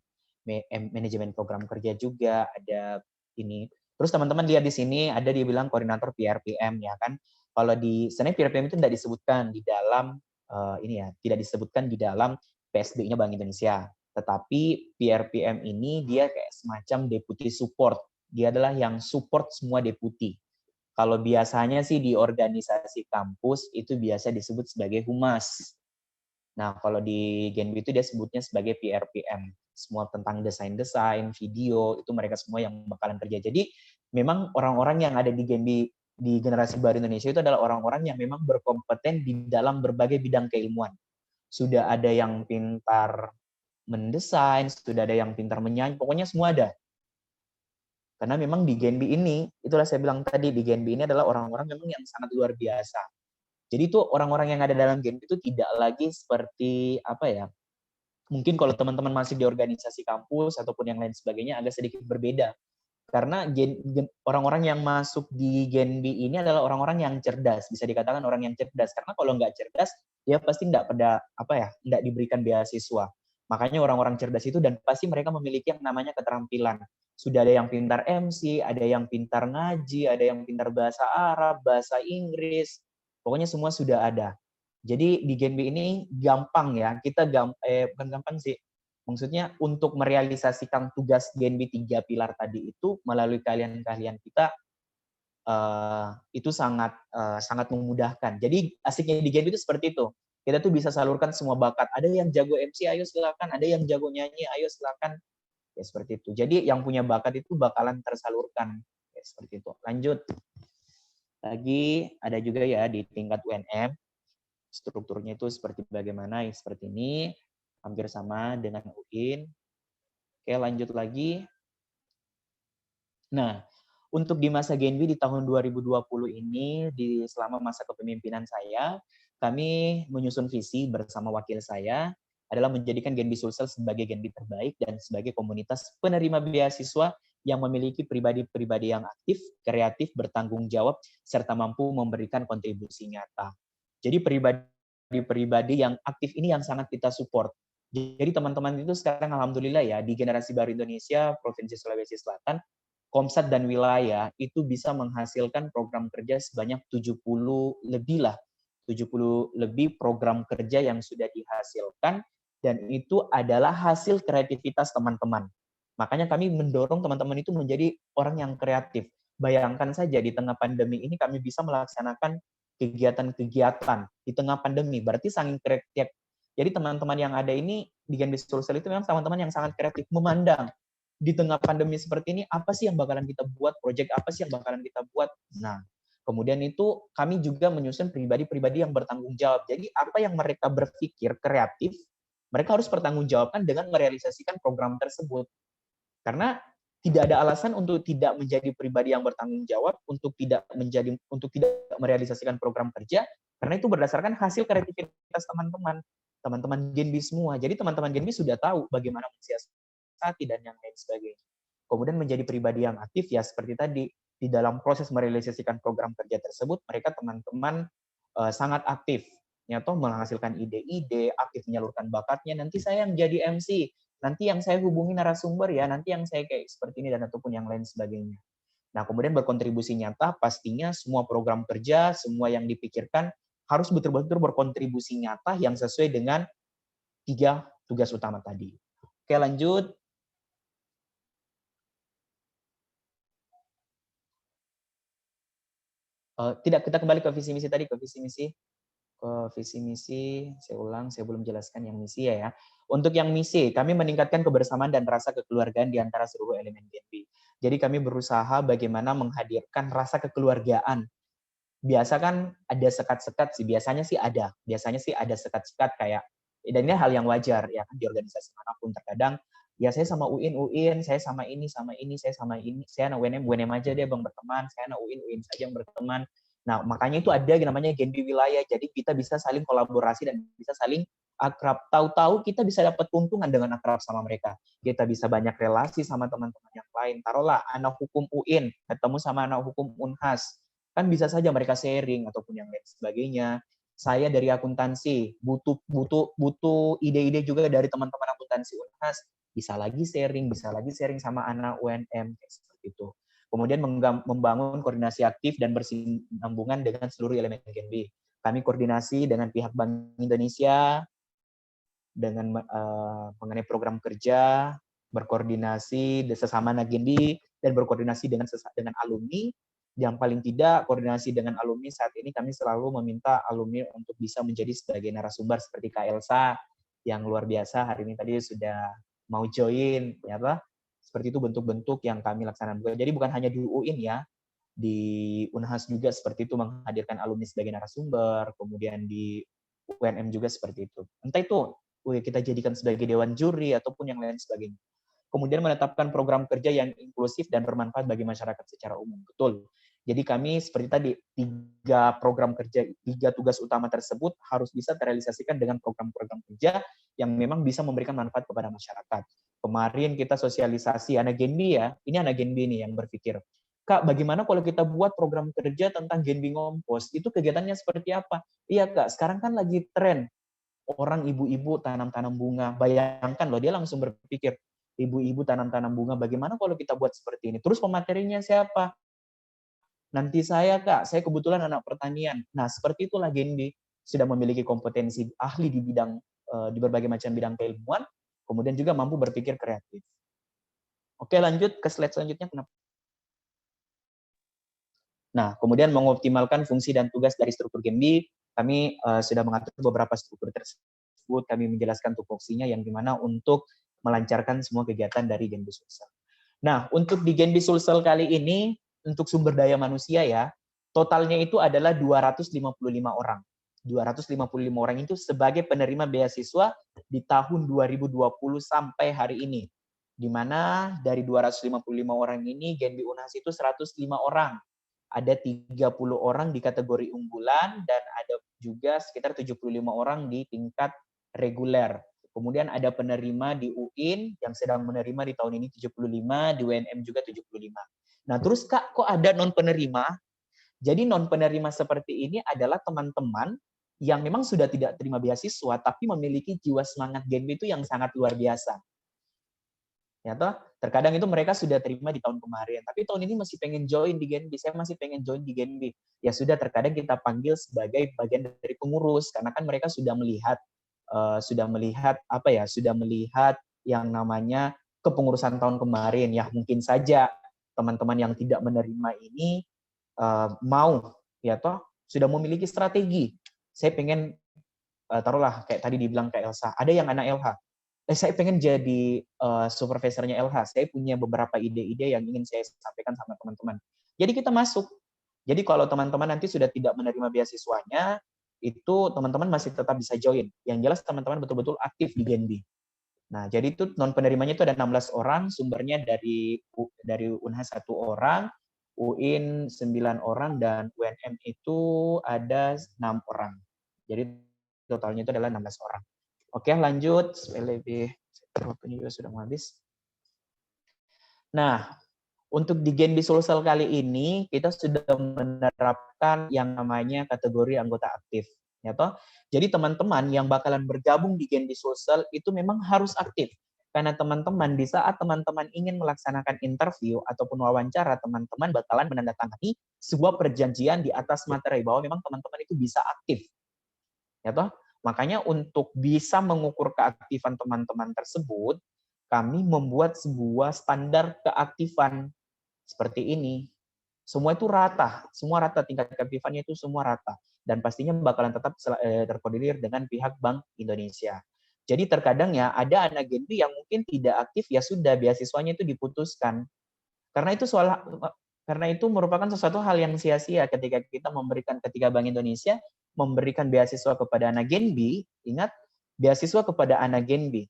manajemen program kerja juga, ada ini. Terus teman-teman lihat di sini ada dibilang koordinator PRPM ya kan. Kalau di sebenarnya PRPM itu tidak disebutkan di dalam ini ya, tidak disebutkan di dalam PSBI-nya Bank Indonesia. Tetapi PRPM ini dia kayak semacam deputy support. Dia adalah yang support semua deputi. Kalau biasanya sih di organisasi kampus itu biasa disebut sebagai humas. Nah, kalau di Genbi itu dia sebutnya sebagai PRPM. Semua tentang desain-desain, video, itu mereka semua yang bakalan kerja. Jadi, memang orang-orang yang ada di Genbi di generasi baru Indonesia itu adalah orang-orang yang memang berkompeten di dalam berbagai bidang keilmuan. Sudah ada yang pintar mendesain, sudah ada yang pintar menyanyi, pokoknya semua ada. Karena memang di Genbi ini, itulah saya bilang tadi, di Genbi ini adalah orang-orang memang yang sangat luar biasa. Jadi itu orang-orang yang ada dalam Genbi itu tidak lagi seperti apa ya? Mungkin kalau teman-teman masih di organisasi kampus ataupun yang lain sebagainya agak sedikit berbeda. Karena orang-orang yang masuk di Genbi ini adalah orang-orang yang cerdas, bisa dikatakan orang yang cerdas. Karena kalau nggak cerdas, dia pasti nggak pada apa ya, nggak diberikan beasiswa. Makanya orang-orang cerdas itu dan pasti mereka memiliki yang namanya keterampilan. Sudah ada yang pintar MC, ada yang pintar ngaji, ada yang pintar bahasa Arab, bahasa Inggris. Pokoknya semua sudah ada. Jadi di Genbi ini gampang ya, kita bukan gampang sih. Maksudnya untuk merealisasikan tugas Genbi 3 pilar tadi itu melalui keahlian-keahlian kita itu sangat memudahkan. Jadi asiknya di Genbi itu seperti itu. Kita tuh bisa salurkan semua bakat. Ada yang jago MC, ayo silakan. Ada yang jago nyanyi, ayo silakan. Ya seperti itu. Jadi yang punya bakat itu bakalan tersalurkan. Ya seperti itu. Lanjut. Lagi ada juga ya di tingkat UNM. Strukturnya itu seperti bagaimana? Ya, seperti ini. Hampir sama dengan UIN. Oke, lanjut lagi. Nah, untuk di masa Genbi di tahun 2020 ini, selama masa kepemimpinan saya, kami menyusun visi bersama wakil saya adalah menjadikan Genbi Sulsel sebagai Genbi terbaik dan sebagai komunitas penerima beasiswa yang memiliki pribadi-pribadi yang aktif, kreatif, bertanggung jawab, serta mampu memberikan kontribusi nyata. Jadi pribadi-pribadi yang aktif ini yang sangat kita support. Jadi teman-teman itu sekarang alhamdulillah ya, di generasi baru Indonesia, Provinsi Sulawesi Selatan, Komsat dan wilayah itu bisa menghasilkan program kerja sebanyak 70 lebih lah. 70 lebih program kerja yang sudah dihasilkan dan itu adalah hasil kreativitas teman-teman. Makanya kami mendorong teman-teman itu menjadi orang yang kreatif. Bayangkan saja di tengah pandemi ini kami bisa melaksanakan kegiatan-kegiatan di tengah pandemi. Berarti saking kreatif. Jadi teman-teman yang ada ini di Genbi Sulsel itu memang teman-teman yang sangat kreatif, memandang di tengah pandemi seperti ini, apa sih yang bakalan kita buat, proyek apa sih yang bakalan kita buat. Nah, kemudian itu kami juga menyusun pribadi-pribadi yang bertanggung jawab. Jadi apa yang mereka berpikir kreatif, mereka harus bertanggungjawabkan dengan merealisasikan program tersebut. Karena tidak ada alasan untuk tidak menjadi pribadi yang bertanggung jawab, untuk tidak merealisasikan program kerja, karena itu berdasarkan hasil kreativitas teman-teman Genbi semua. Jadi teman-teman Genbi sudah tahu bagaimana mensiasati dan yang lain sebagainya. Kemudian menjadi pribadi yang aktif ya seperti tadi, di dalam proses merealisasikan program kerja tersebut, mereka teman-teman sangat aktif. Nyata menghasilkan ide-ide, aktif menyalurkan bakatnya, nanti saya yang jadi MC, nanti yang saya hubungi narasumber ya, nanti yang saya kayak seperti ini dan ataupun yang lain sebagainya. Nah, kemudian berkontribusi nyata, pastinya semua program kerja, semua yang dipikirkan harus betul-betul berkontribusi nyata yang sesuai dengan 3 tugas utama tadi. Oke, lanjut. Kita kembali ke visi misi tadi, ke visi misi, saya ulang, saya belum jelaskan yang misi ya. Untuk yang misi, kami meningkatkan kebersamaan dan rasa kekeluargaan di antara seluruh elemen Genbi. Jadi kami berusaha bagaimana menghadirkan rasa kekeluargaan. Biasa kan ada sekat-sekat sih, biasanya sih ada sekat-sekat kayak, dan ini hal yang wajar ya kan di organisasi manapun terkadang, ya saya sama UIN, saya sama ini, saya sama ini, saya anak UNM aja deh bang berteman, saya anak UIN saja yang berteman. Nah, makanya itu ada yang namanya Genbi wilayah. Jadi kita bisa saling kolaborasi dan bisa saling akrab. Tahu-tahu kita bisa dapat keuntungan dengan akrab sama mereka. Kita bisa banyak relasi sama teman-teman yang lain. Taruhlah anak hukum UIN ketemu sama anak hukum Unhas. Kan bisa saja mereka sharing ataupun yang lain sebagainya. Saya dari akuntansi, butuh ide-ide juga dari teman-teman akuntansi Unhas. Bisa lagi sharing sama anak UNM, seperti itu. Kemudian membangun koordinasi aktif dan bersinambungan dengan seluruh elemen Genbi. Kami koordinasi dengan pihak Bank Indonesia, dengan mengenai program kerja, berkoordinasi sesama Nagenbi, dan berkoordinasi dengan alumni. Yang paling tidak, koordinasi dengan alumni saat ini kami selalu meminta alumni untuk bisa menjadi sebagai narasumber seperti Kak Elsa, yang luar biasa hari ini tadi sudah mau join, ya Pak. Seperti itu bentuk-bentuk yang kami laksanakan. Jadi bukan hanya di UIN ya, di Unhas juga seperti itu menghadirkan alumni sebagai narasumber, kemudian di UNM juga seperti itu. Entah itu kita jadikan sebagai dewan juri ataupun yang lain sebagainya. Kemudian menetapkan program kerja yang inklusif dan bermanfaat bagi masyarakat secara umum. Betul. Jadi kami seperti tadi, 3 program kerja, 3 tugas utama tersebut harus bisa terrealisasikan dengan program-program kerja yang memang bisa memberikan manfaat kepada masyarakat. Kemarin kita sosialisasi anak Genbi ya, ini anak Genbi nih yang berpikir, Kak, bagaimana kalau kita buat program kerja tentang Genbi Ngompos? Itu kegiatannya seperti apa? Iya Kak, sekarang kan lagi tren orang ibu-ibu tanam-tanam bunga. Bayangkan loh, dia langsung berpikir, ibu-ibu tanam-tanam bunga, bagaimana kalau kita buat seperti ini? Terus pematerinya siapa? Nanti saya, Kak, saya kebetulan anak pertanian. Nah, seperti itulah Genbi. Sudah memiliki kompetensi ahli di bidang di berbagai macam bidang keilmuan, kemudian juga mampu berpikir kreatif. Oke, lanjut ke slide selanjutnya. Nah, kemudian mengoptimalkan fungsi dan tugas dari struktur Genbi, kami sudah mengatur beberapa struktur tersebut, kami menjelaskan tupoksinya yang dimana untuk melancarkan semua kegiatan dari Genbi Sulsel. Nah, untuk di Genbi Sulsel kali ini, untuk sumber daya manusia ya, totalnya itu adalah 255 orang. 255 orang itu sebagai penerima beasiswa di tahun 2020 sampai hari ini. Di mana dari 255 orang ini, Genbi Unhas itu 105 orang. Ada 30 orang di kategori unggulan, dan ada juga sekitar 75 orang di tingkat reguler. Kemudian ada penerima di UIN yang sedang menerima di tahun ini 75, di UNM juga 75. Nah terus Kak, kok ada non-penerima? Jadi non-penerima seperti ini adalah teman-teman yang memang sudah tidak terima beasiswa, tapi memiliki jiwa semangat Genbi itu yang sangat luar biasa. Ya toh, terkadang itu mereka sudah terima di tahun kemarin, tapi tahun ini masih pengen join di Genbi, saya masih pengen join di Genbi. Ya sudah, terkadang kita panggil sebagai bagian dari pengurus, karena kan mereka sudah melihat yang namanya kepengurusan tahun kemarin. Ya mungkin saja teman-teman yang tidak menerima ini mau, ya toh, sudah memiliki strategi. Saya pengen, taruhlah kayak tadi dibilang kayak Elsa, ada yang anak LH. Saya pengen jadi supervisornya LH. Saya punya beberapa ide-ide yang ingin saya sampaikan sama teman-teman. Jadi kita masuk. Jadi kalau teman-teman nanti sudah tidak menerima beasiswanya, itu teman-teman masih tetap bisa join. Yang jelas teman-teman betul-betul aktif di Genbi. Nah, jadi itu non-penerimanya itu ada 16 orang, sumbernya dari Unhas 1 orang, UIN 9 orang, dan UNM itu ada 6 orang. Jadi totalnya itu adalah 16 orang. Oke, lanjut. Lebih waktunya juga sudah habis. Nah, untuk di Genbi Sulsel kali ini kita sudah menerapkan yang namanya kategori anggota aktif, ya toh. Jadi teman-teman yang bakalan bergabung di Genbi Sulsel itu memang harus aktif. Karena teman-teman di saat teman-teman ingin melaksanakan interview ataupun wawancara, teman-teman bakalan menandatangani sebuah perjanjian di atas materai bahwa memang teman-teman itu bisa aktif. Ya toh? Makanya untuk bisa mengukur keaktifan teman-teman tersebut, kami membuat sebuah standar keaktifan seperti ini. Semua itu rata, semua rata, tingkat keaktifannya itu semua rata. Dan pastinya bakalan tetap terkoordinir dengan pihak Bank Indonesia. Jadi terkadang ya ada anak Genbi yang mungkin tidak aktif, ya sudah beasiswanya itu diputuskan. Karena itu merupakan sesuatu hal yang sia-sia ketika Bank Indonesia memberikan beasiswa kepada anak Genbi. Ingat, beasiswa kepada anak Genbi.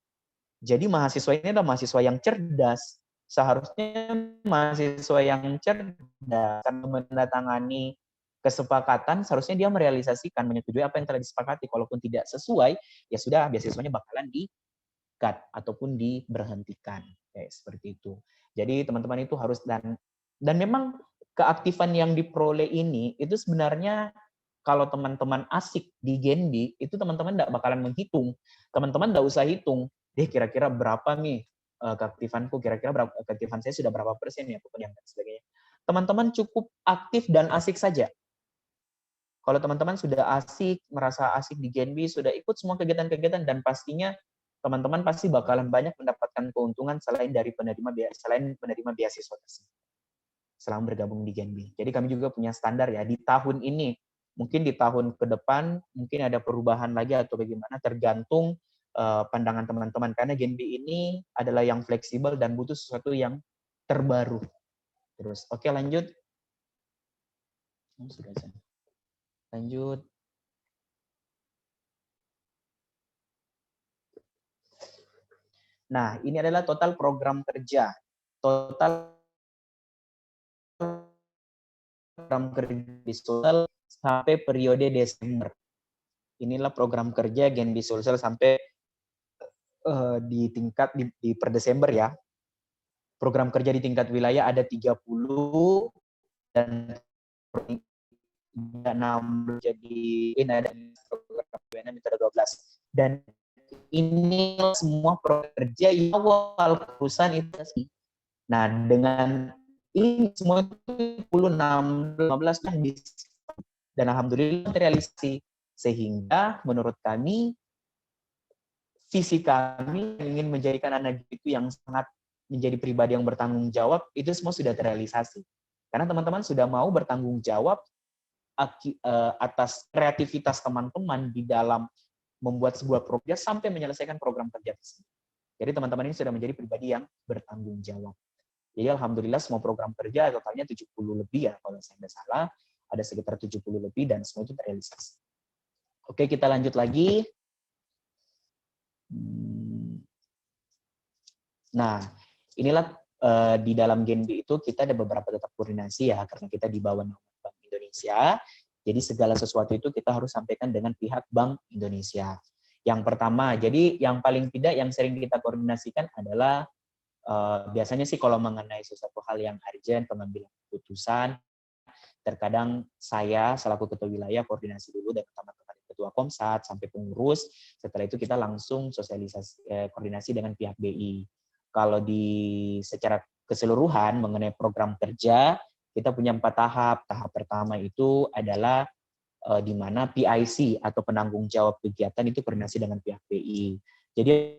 Jadi mahasiswa ini adalah mahasiswa yang cerdas. Seharusnya mahasiswa yang cerdas akan mendatangani kesepakatan, seharusnya dia merealisasikan, menyetujui apa yang telah disepakati. Kalaupun tidak sesuai, ya sudah, beasiswanya bakalan di-cut ataupun diberhentikan. Kayak seperti itu. Jadi teman-teman itu harus, dan memang keaktifan yang diperoleh ini, itu sebenarnya kalau teman-teman asik di Genbi, itu teman-teman nggak bakalan menghitung. Teman-teman nggak usah hitung, kira-kira berapa nih keaktifanku, kira-kira berapa, keaktifan saya sudah berapa persen ya, pokoknya dan sebagainya. Teman-teman cukup aktif dan asik saja. Kalau teman-teman sudah asik, merasa asik di Genbi, sudah ikut semua kegiatan-kegiatan, dan pastinya teman-teman pasti bakalan banyak mendapatkan keuntungan selain penerima beasiswa tersebut selama bergabung di Genbi. Jadi kami juga punya standar ya, di tahun ini, mungkin di tahun ke depan, mungkin ada perubahan lagi atau bagaimana, tergantung pandangan teman-teman. Karena Genbi ini adalah yang fleksibel dan butuh sesuatu yang terbaru. Terus, oke lanjut. Lanjut. Nah, ini adalah total program kerja. Total program kerja Sulsel sampai periode Desember. Inilah program kerja Genbi Sulsel sampai di tingkat di per Desember ya. Program kerja di tingkat wilayah ada 30 dan 6 jadi ini ada program itu ada 12. Dan ini semua program kerja yang awal perusahaan itu. Nah, dengan ini semua itu 15 kan dan alhamdulillah terrealisasi, sehingga menurut kami visi kami ingin menjadikan anak itu yang sangat menjadi pribadi yang bertanggung jawab, itu semua sudah terrealisasi. Karena teman-teman sudah mau bertanggung jawab atas kreativitas teman-teman di dalam membuat sebuah program sampai menyelesaikan program kerja tersebut. Jadi teman-teman ini sudah menjadi pribadi yang bertanggung jawab. Jadi alhamdulillah semua program kerja totalnya 70 lebih ya, kalau saya tidak salah, ada sekitar 70 lebih dan semua itu terrealisasi. Oke, kita lanjut lagi. Nah, inilah di dalam Genbi itu kita ada beberapa tetap koordinasi ya, karena kita di bawah Bank Indonesia. Jadi segala sesuatu itu kita harus sampaikan dengan pihak Bank Indonesia. Yang pertama, jadi yang paling tidak yang sering kita koordinasikan adalah biasanya sih kalau mengenai sesuatu hal yang urgent, pengambilan keputusan, terkadang saya selaku ketua wilayah koordinasi dulu dengan teman-teman ketua Komsat sampai pengurus. Setelah itu kita langsung sosialisasi koordinasi dengan pihak BI. Kalau secara keseluruhan mengenai program kerja, kita punya 4 tahap. Tahap pertama itu adalah di mana PIC atau penanggung jawab kegiatan itu koordinasi dengan pihak BI. Jadi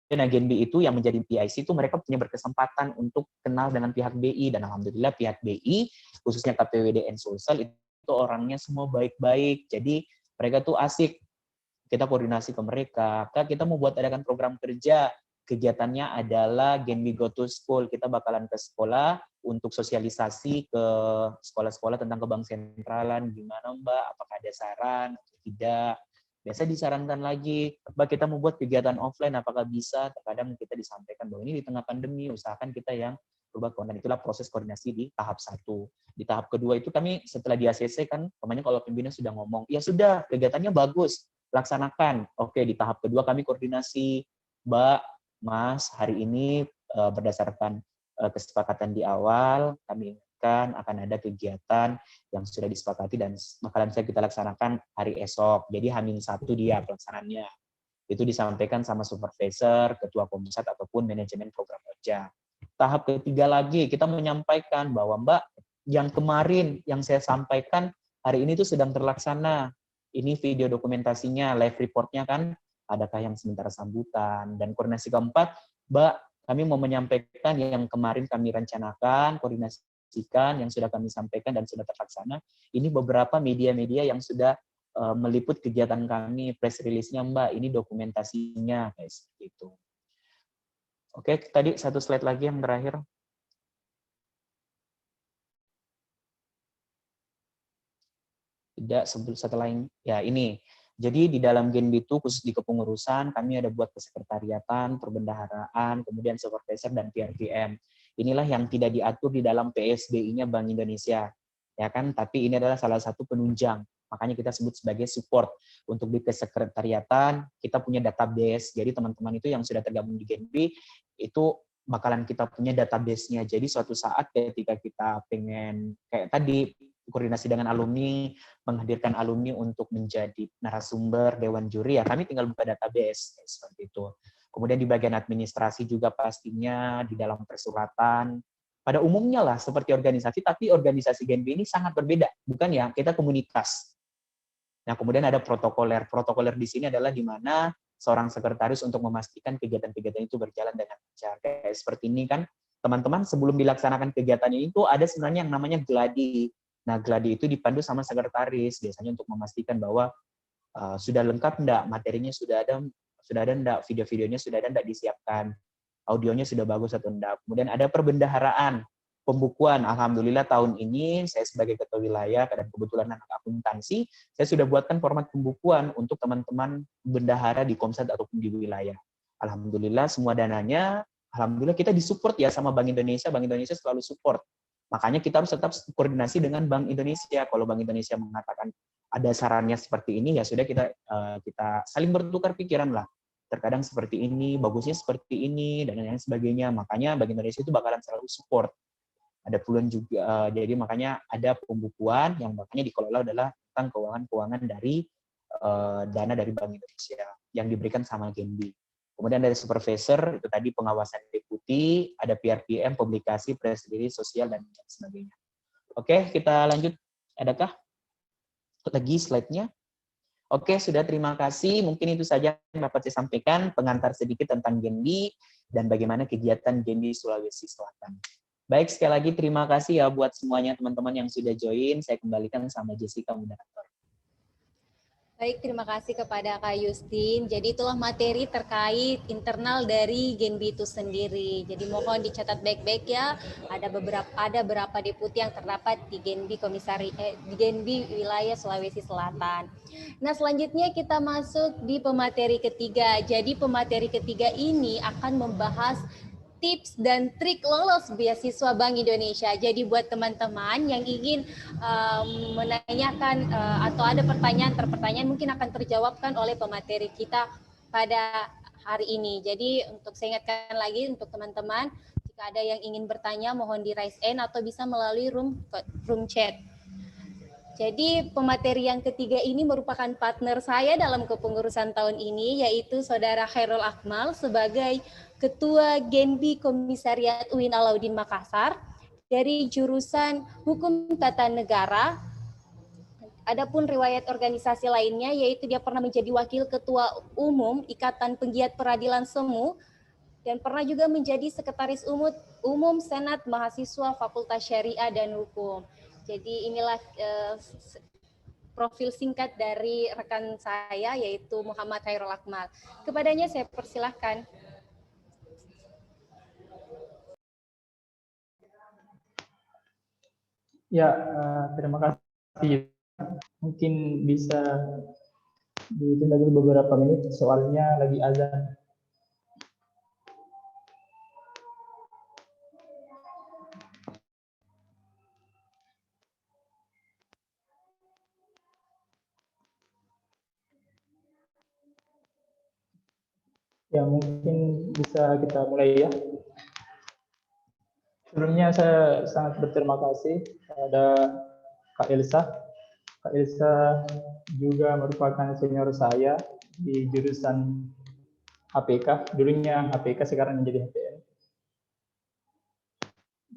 Genbi itu yang menjadi PIC itu mereka punya berkesempatan untuk kenal dengan pihak BI, dan alhamdulillah pihak BI khususnya KPWDN Sulsel itu orangnya semua baik-baik. Jadi mereka tuh asik. Kita koordinasi ke mereka. Kak, kita mau buat adakan program kerja. Kegiatannya adalah Genbi Go to School. Kita bakalan ke sekolah untuk sosialisasi ke sekolah-sekolah tentang kebank sentralan. Gimana Mbak? Apakah ada saran atau tidak? Biasa disarankan lagi, Mbak kita mau buat kegiatan offline, apakah bisa? Terkadang kita disampaikan bahwa ini di tengah pandemi, usahakan kita yang berubah ke online. Itulah proses koordinasi di tahap 1. Di tahap kedua itu kami setelah di ACC kan, kemarin kalau pimpinan sudah ngomong, ya sudah kegiatannya bagus, laksanakan. Oke, di tahap kedua kami koordinasi, Mbak, Mas, hari ini berdasarkan kesepakatan di awal, kami ingatkan akan ada kegiatan yang sudah disepakati dan bakalan kita laksanakan hari esok. Jadi H-1 dia pelaksanaannya. Itu disampaikan sama supervisor, ketua Komsat ataupun manajemen program kerja. Tahap ketiga lagi kita menyampaikan bahwa Mbak, yang kemarin yang saya sampaikan hari ini tuh sedang terlaksana. Ini video dokumentasinya, live reportnya kan, adakah yang sementara sambutan. Dan koordinasi keempat, Mbak, kami mau menyampaikan yang kemarin kami rencanakan, koordinasikan, yang sudah kami sampaikan dan sudah terlaksana. Ini beberapa media-media yang sudah meliput kegiatan kami, press release-nya Mbak, ini dokumentasinya, kayak seperti itu. Oke, tadi satu slide lagi yang terakhir. Tidak, setelah ya ini. Jadi di dalam Genbi itu khusus di kepengurusan kami ada buat kesekretariatan, perbendaharaan, kemudian supervisor dan PRPM. Inilah yang tidak diatur di dalam PSBI-nya Bank Indonesia. ya kan? Tapi ini adalah salah satu penunjang. Makanya kita sebut sebagai support. Untuk di kesekretariatan, kita punya database. Jadi teman-teman itu yang sudah tergabung di Genbi, itu bakalan kita punya database-nya. Jadi suatu saat ketika kita pengen, kayak tadi, koordinasi dengan alumni, menghadirkan alumni untuk menjadi narasumber dewan juri, ya kami tinggal buka database. Seperti itu. Kemudian di bagian administrasi juga pastinya, di dalam persuratan, pada umumnya lah seperti organisasi, tapi organisasi Genbi ini sangat berbeda. Bukan ya, kita komunitas. Nah, kemudian ada protokoler. Protokoler di sini adalah di mana seorang sekretaris untuk memastikan kegiatan-kegiatan itu berjalan dengan lancar. Kayak seperti ini kan, teman-teman sebelum dilaksanakan kegiatan ini tuh ada sebenarnya yang namanya gladi. Nah, gladi itu dipandu sama sekretaris, biasanya untuk memastikan bahwa sudah lengkap enggak, materinya sudah ada enggak, video-videonya sudah ada enggak disiapkan, audionya sudah bagus atau enggak. Kemudian ada perbendaharaan. Pembukuan, alhamdulillah tahun ini saya sebagai ketua wilayah dan kebetulan anak akuntansi, saya sudah buatkan format pembukuan untuk teman-teman bendahara di Komsat ataupun di wilayah. Alhamdulillah semua dananya, alhamdulillah kita disupport ya sama Bank Indonesia selalu support. Makanya kita harus tetap koordinasi dengan Bank Indonesia. Kalau Bank Indonesia mengatakan ada sarannya seperti ini, ya sudah kita saling bertukar pikiran lah. Terkadang seperti ini, bagusnya seperti ini, dan lain sebagainya. Makanya Bank Indonesia itu bakalan selalu support. Ada puluhan juga, jadi makanya ada pembukuan yang makanya dikelola adalah tentang keuangan-keuangan dari dana dari Bank Indonesia yang diberikan sama Genbi. Kemudian dari supervisor, itu tadi pengawasan deputi, ada PRPM, publikasi, press release, sosial, dan sebagainya. Oke, kita lanjut. Adakah lagi slide-nya? Oke, sudah, terima kasih. Mungkin itu saja yang dapat saya sampaikan, pengantar sedikit tentang Genbi dan bagaimana kegiatan Genbi Sulawesi Selatan. Baik, sekali lagi terima kasih ya buat semuanya teman-teman yang sudah join. Saya kembalikan sama Jessica, moderator. Baik, terima kasih kepada Kak Justin. Jadi itulah materi terkait internal dari Genbi itu sendiri. Jadi mohon dicatat baik-baik ya. Ada beberapa deputi yang terdapat di Genbi di Genbi wilayah Sulawesi Selatan. Nah, selanjutnya kita masuk di pemateri ketiga. Jadi pemateri ketiga ini akan membahas tips dan trik lolos beasiswa Bank Indonesia. Jadi buat teman-teman yang ingin menanyakan atau ada pertanyaan mungkin akan terjawabkan oleh pemateri kita pada hari ini. Jadi untuk saya ingatkan lagi untuk teman-teman, jika ada yang ingin bertanya mohon di raise hand atau bisa melalui room chat. Jadi pemateri yang ketiga ini merupakan partner saya dalam kepengurusan tahun ini, yaitu Saudara Khairul Akmal sebagai Ketua Genbi Komisariat UIN Alauddin Makassar dari jurusan Hukum Tata Negara. Adapun riwayat organisasi lainnya, yaitu dia pernah menjadi Wakil Ketua Umum Ikatan Penggiat Peradilan Semu dan pernah juga menjadi Sekretaris Umum Senat Mahasiswa Fakultas Syariah dan Hukum. Jadi inilah profil singkat dari rekan saya, yaitu Muhammad Khairul Akmal. Kepadanya saya persilahkan. Ya, terima kasih. Mungkin bisa ditunda dulu beberapa menit, soalnya lagi azan. Ya, mungkin bisa kita mulai ya. Sebelumnya saya sangat berterima kasih kepada Kak Elsa. Kak Elsa juga merupakan senior saya di jurusan HPK. Dulunya HPK, sekarang menjadi HPN.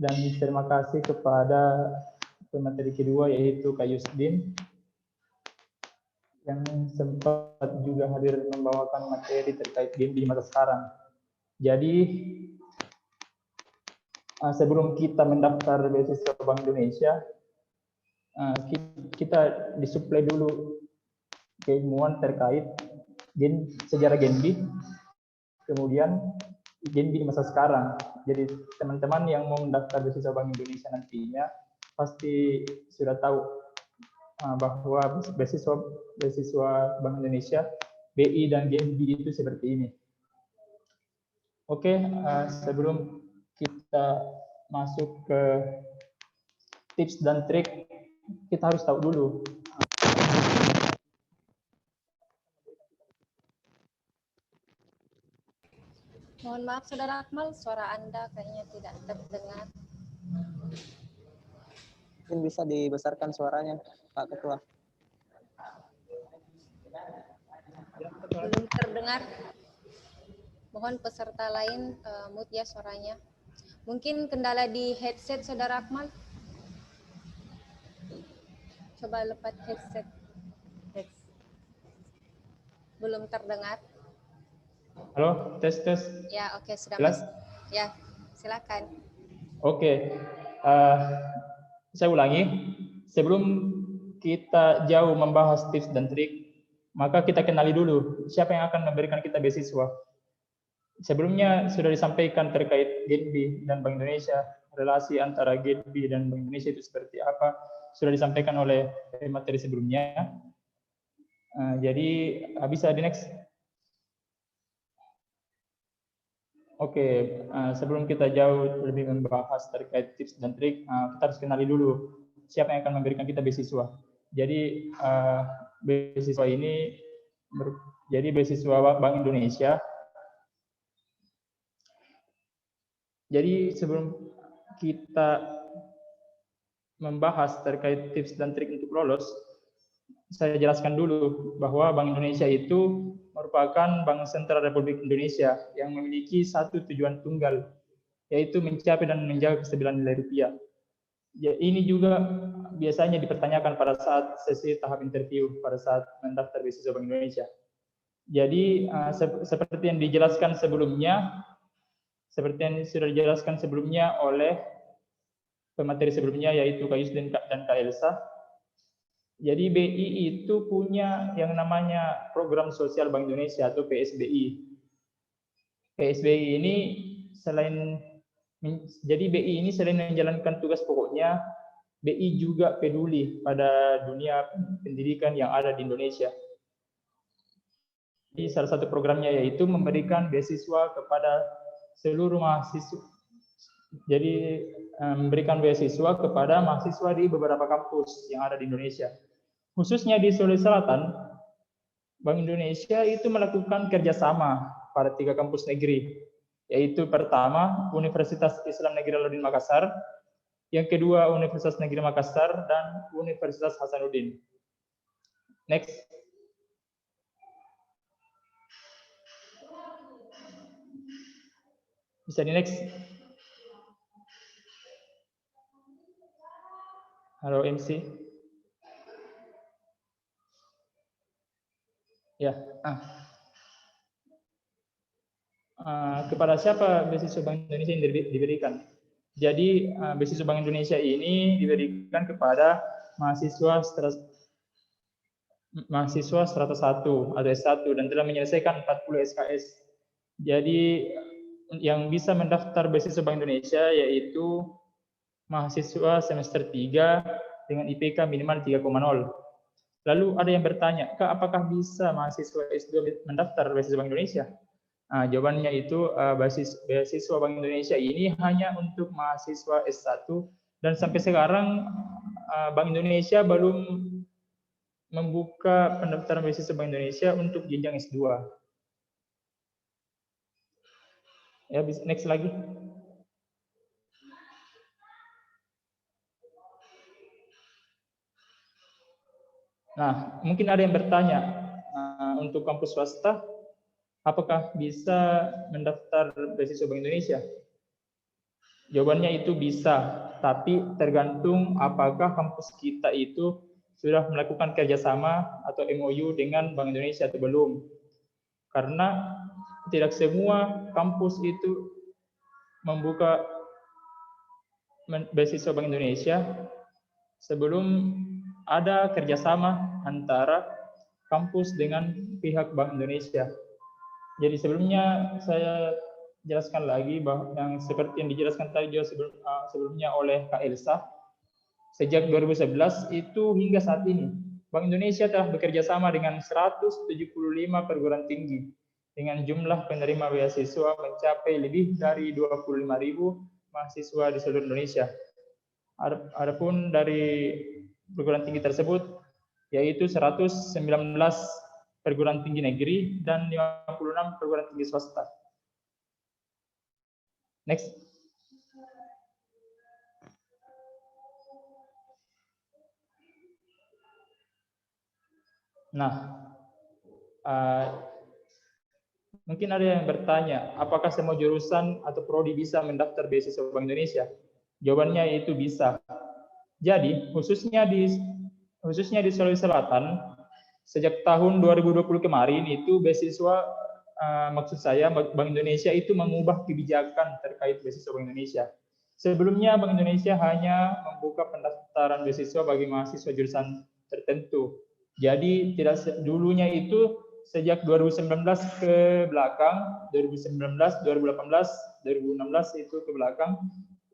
Dan terima kasih kepada pemateri kedua, yaitu Kak Justin, yang sempat juga hadir membawakan materi terkait game di masa sekarang. Jadi sebelum kita mendaftar beasiswa Bank Indonesia, kita disuplai dulu keilmuan terkait sejarah Genbi, kemudian Genbi di masa sekarang. Jadi teman-teman yang mau mendaftar beasiswa Bank Indonesia nantinya pasti sudah tahu bahwa beasiswa Bank Indonesia, BI dan Genbi itu seperti ini. Oke, sebelum kita masuk ke tips dan trik kita harus tahu dulu. Mohon maaf Saudara Akmal, suara Anda kayaknya tidak terdengar. Mungkin bisa dibesarkan suaranya, Pak Ketua. Belum terdengar. Mohon peserta lain mute ya suaranya. Mungkin kendala di headset Saudara Akmal. Coba lepas headset. Belum terdengar. Halo, tes. Ya, oke, sudah Jelas? Ya, silakan. Oke, saya ulangi. Sebelum kita jauh membahas tips dan trik, maka kita kenali dulu siapa yang akan memberikan kita beasiswa. Sebelumnya sudah disampaikan terkait Genbi dan Bank Indonesia, relasi antara Genbi dan Bank Indonesia itu seperti apa, sudah disampaikan oleh materi sebelumnya. Jadi bisa di next. Oke, sebelum kita jauh lebih membahas terkait tips dan trik, kita harus kenali dulu siapa yang akan memberikan kita beasiswa. Jadi beasiswa ini jadi beasiswa Bank Indonesia. Jadi sebelum kita membahas terkait tips dan trik untuk lolos, saya jelaskan dulu bahwa Bank Indonesia itu merupakan Bank Sentral Republik Indonesia yang memiliki satu tujuan tunggal, yaitu mencapai dan menjaga kestabilan nilai rupiah. Ya, ini juga biasanya dipertanyakan pada saat sesi tahap interview, pada saat mendaftar beasiswa Bank Indonesia. Jadi seperti yang dijelaskan sebelumnya, seperti yang sudah dijelaskan sebelumnya oleh pemateri sebelumnya, yaitu Kak Yus dan Kak Elsa. Jadi BI itu punya yang namanya Program Sosial Bank Indonesia atau PSBI. PSBI ini jadi BI ini selain menjalankan tugas pokoknya, BI juga peduli pada dunia pendidikan yang ada di Indonesia. Jadi salah satu programnya yaitu memberikan beasiswa kepada seluruh mahasiswa. Jadi memberikan beasiswa kepada mahasiswa di beberapa kampus yang ada di Indonesia. Khususnya di Sulawesi Selatan, Bank Indonesia itu melakukan kerjasama pada 3 kampus negeri, yaitu pertama Universitas Islam Negeri Alauddin Makassar, yang kedua Universitas Negeri Makassar, dan Universitas Hasanuddin. Next. Bisa di next. Halo MC. Ya. Kepada siapa beasiswa Bank Indonesia yang diberikan? Jadi beasiswa Bank Indonesia ini diberikan kepada mahasiswa strata 1 atau S1 dan telah menyelesaikan 40 SKS. Jadi yang bisa mendaftar beasiswa Bank Indonesia yaitu mahasiswa semester 3 dengan IPK minimal 3,0. Lalu ada yang bertanya, Kak, apakah bisa mahasiswa S2 mendaftar beasiswa Bank Indonesia? Jawabannya itu beasiswa Bank Indonesia ini hanya untuk mahasiswa S1 dan sampai sekarang Bank Indonesia belum membuka pendaftaran beasiswa Bank Indonesia untuk jenjang S2. Ya, next lagi. Nah, mungkin ada yang bertanya, untuk kampus swasta, apakah bisa mendaftar beasiswa Bank Indonesia? Jawabannya itu bisa, tapi tergantung apakah kampus kita itu sudah melakukan kerjasama atau MOU dengan Bank Indonesia atau belum. Karena tidak semua kampus itu membuka beasiswa Bank Indonesia sebelum ada kerjasama antara kampus dengan pihak Bank Indonesia. Jadi sebelumnya saya jelaskan lagi bahwa yang seperti yang dijelaskan tadi juga sebelumnya oleh Kak Elsa, sejak 2011 itu hingga saat ini Bank Indonesia telah bekerja sama dengan 175 perguruan tinggi dengan jumlah penerima beasiswa mencapai lebih dari 25.000 mahasiswa di seluruh Indonesia. Adapun dari perguruan tinggi tersebut, yaitu 119 perguruan tinggi negeri dan 56 perguruan tinggi swasta. Next. Nah, mungkin ada yang bertanya, apakah semua jurusan atau prodi bisa mendaftar beasiswa Bank Indonesia? Jawabannya itu bisa. Jadi, khususnya di Sulawesi Selatan, sejak tahun 2020 kemarin itu beasiswa, maksud saya Bank Indonesia itu mengubah kebijakan terkait beasiswa Bank Indonesia. Sebelumnya Bank Indonesia hanya membuka pendaftaran beasiswa bagi mahasiswa jurusan tertentu. Jadi tidak dulunya itu sejak 2019 ke belakang, 2019, 2018, 2016 itu ke belakang,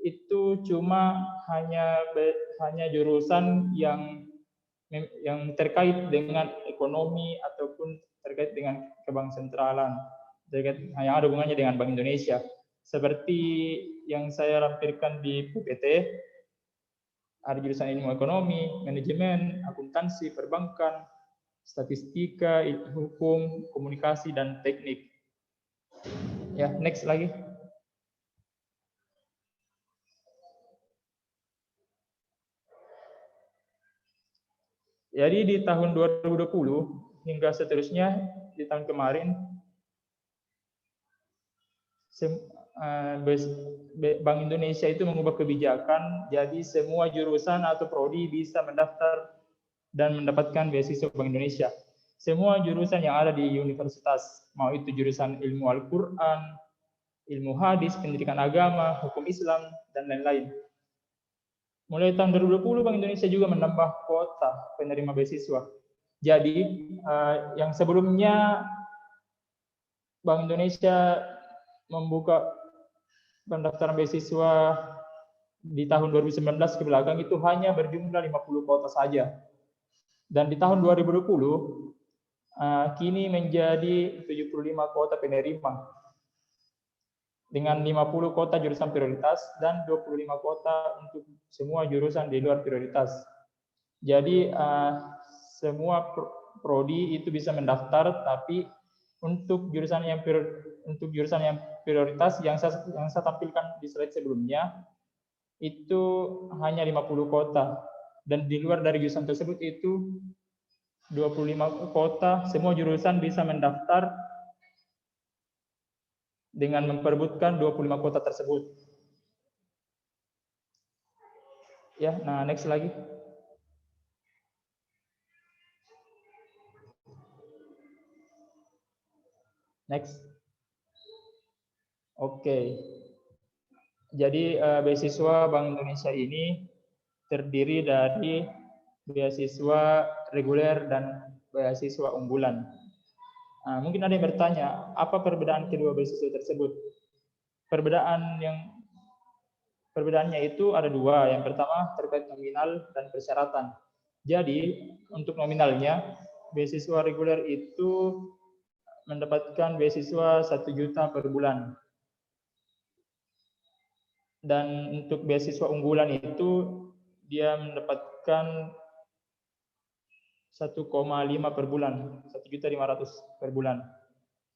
itu cuma hanya jurusan yang terkait dengan ekonomi ataupun terkait dengan kebank sentralan, yang ada hubungannya dengan Bank Indonesia. Seperti yang saya lampirkan di PUPT, ada jurusan ilmu ekonomi, manajemen, akuntansi, perbankan, statistika, hukum, komunikasi, dan teknik. Ya, next lagi. Jadi di tahun 2020 hingga seterusnya di tahun kemarin, Bank Indonesia itu mengubah kebijakan, jadi semua jurusan atau prodi bisa mendaftar dan mendapatkan beasiswa Bank Indonesia. Semua jurusan yang ada di universitas, mau itu jurusan ilmu Al-Quran, ilmu hadis, pendidikan agama, hukum Islam, dan lain-lain. Mulai tahun 2020, Bank Indonesia juga menambah kuota penerima beasiswa. Jadi, yang sebelumnya Bank Indonesia membuka pendaftaran beasiswa di tahun 2019 ke belakang itu hanya berjumlah 50 kuota saja. Dan di tahun 2020 kini menjadi 75 kuota penerima dengan 50 kuota jurusan prioritas dan 25 kuota untuk semua jurusan di luar prioritas. Jadi semua prodi itu bisa mendaftar, tapi untuk jurusan yang prioritas yang saya tampilkan di slide sebelumnya itu hanya 50 kota, dan di luar dari jurusan tersebut itu 25 kota. Semua jurusan bisa mendaftar dengan memperebutkan 25 kota tersebut. Ya, nah next lagi. Next. Oke. Jadi beasiswa Bank Indonesia ini terdiri dari beasiswa reguler dan beasiswa unggulan. Mungkin ada yang bertanya, apa perbedaan kedua beasiswa tersebut? Perbedaannya itu ada dua. Yang pertama terkait nominal dan persyaratan. Jadi untuk nominalnya, beasiswa reguler itu mendapatkan beasiswa 1 juta per bulan. Dan untuk beasiswa unggulan itu dia mendapatkan 1,5 per bulan, 1.500.000 per bulan.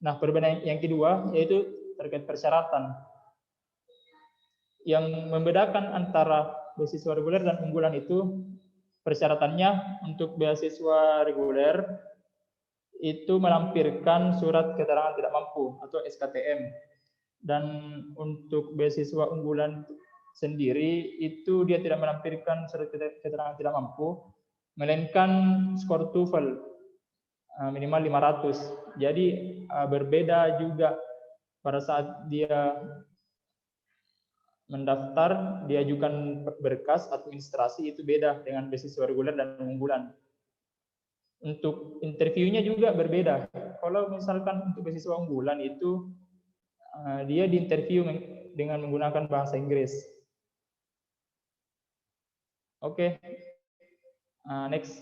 Nah, perbedaan yang kedua yaitu terkait persyaratan. Yang membedakan antara beasiswa reguler dan unggulan itu persyaratannya. Untuk beasiswa reguler itu melampirkan surat keterangan tidak mampu atau SKTM. Dan untuk beasiswa unggulan sendiri itu dia tidak melampirkan surat keterangan tidak mampu, melainkan skor TOEFL minimal 500. Jadi berbeda juga pada saat dia mendaftar, diajukan berkas administrasi itu beda dengan beasiswa reguler dan unggulan. Untuk interviewnya juga berbeda. Kalau misalkan untuk beasiswa unggulan itu dia diinterview dengan menggunakan bahasa Inggris. Oke. Next.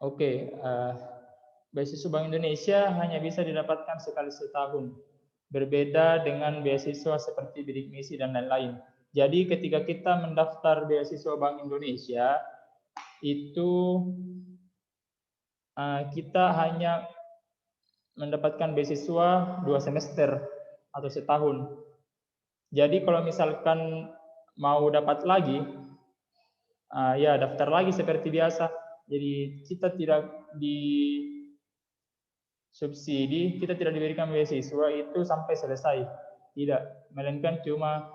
Oke. beasiswa Bank Indonesia hanya bisa didapatkan sekali setahun. Berbeda dengan beasiswa seperti bidik misi dan lain-lain. Jadi ketika kita mendaftar beasiswa Bank Indonesia, itu kita hanya mendapatkan beasiswa 2 semester atau setahun. Jadi kalau misalkan mau dapat lagi, ya daftar lagi seperti biasa. Jadi kita tidak disubsidi, kita tidak diberikan beasiswa itu sampai selesai. Tidak, melainkan cuma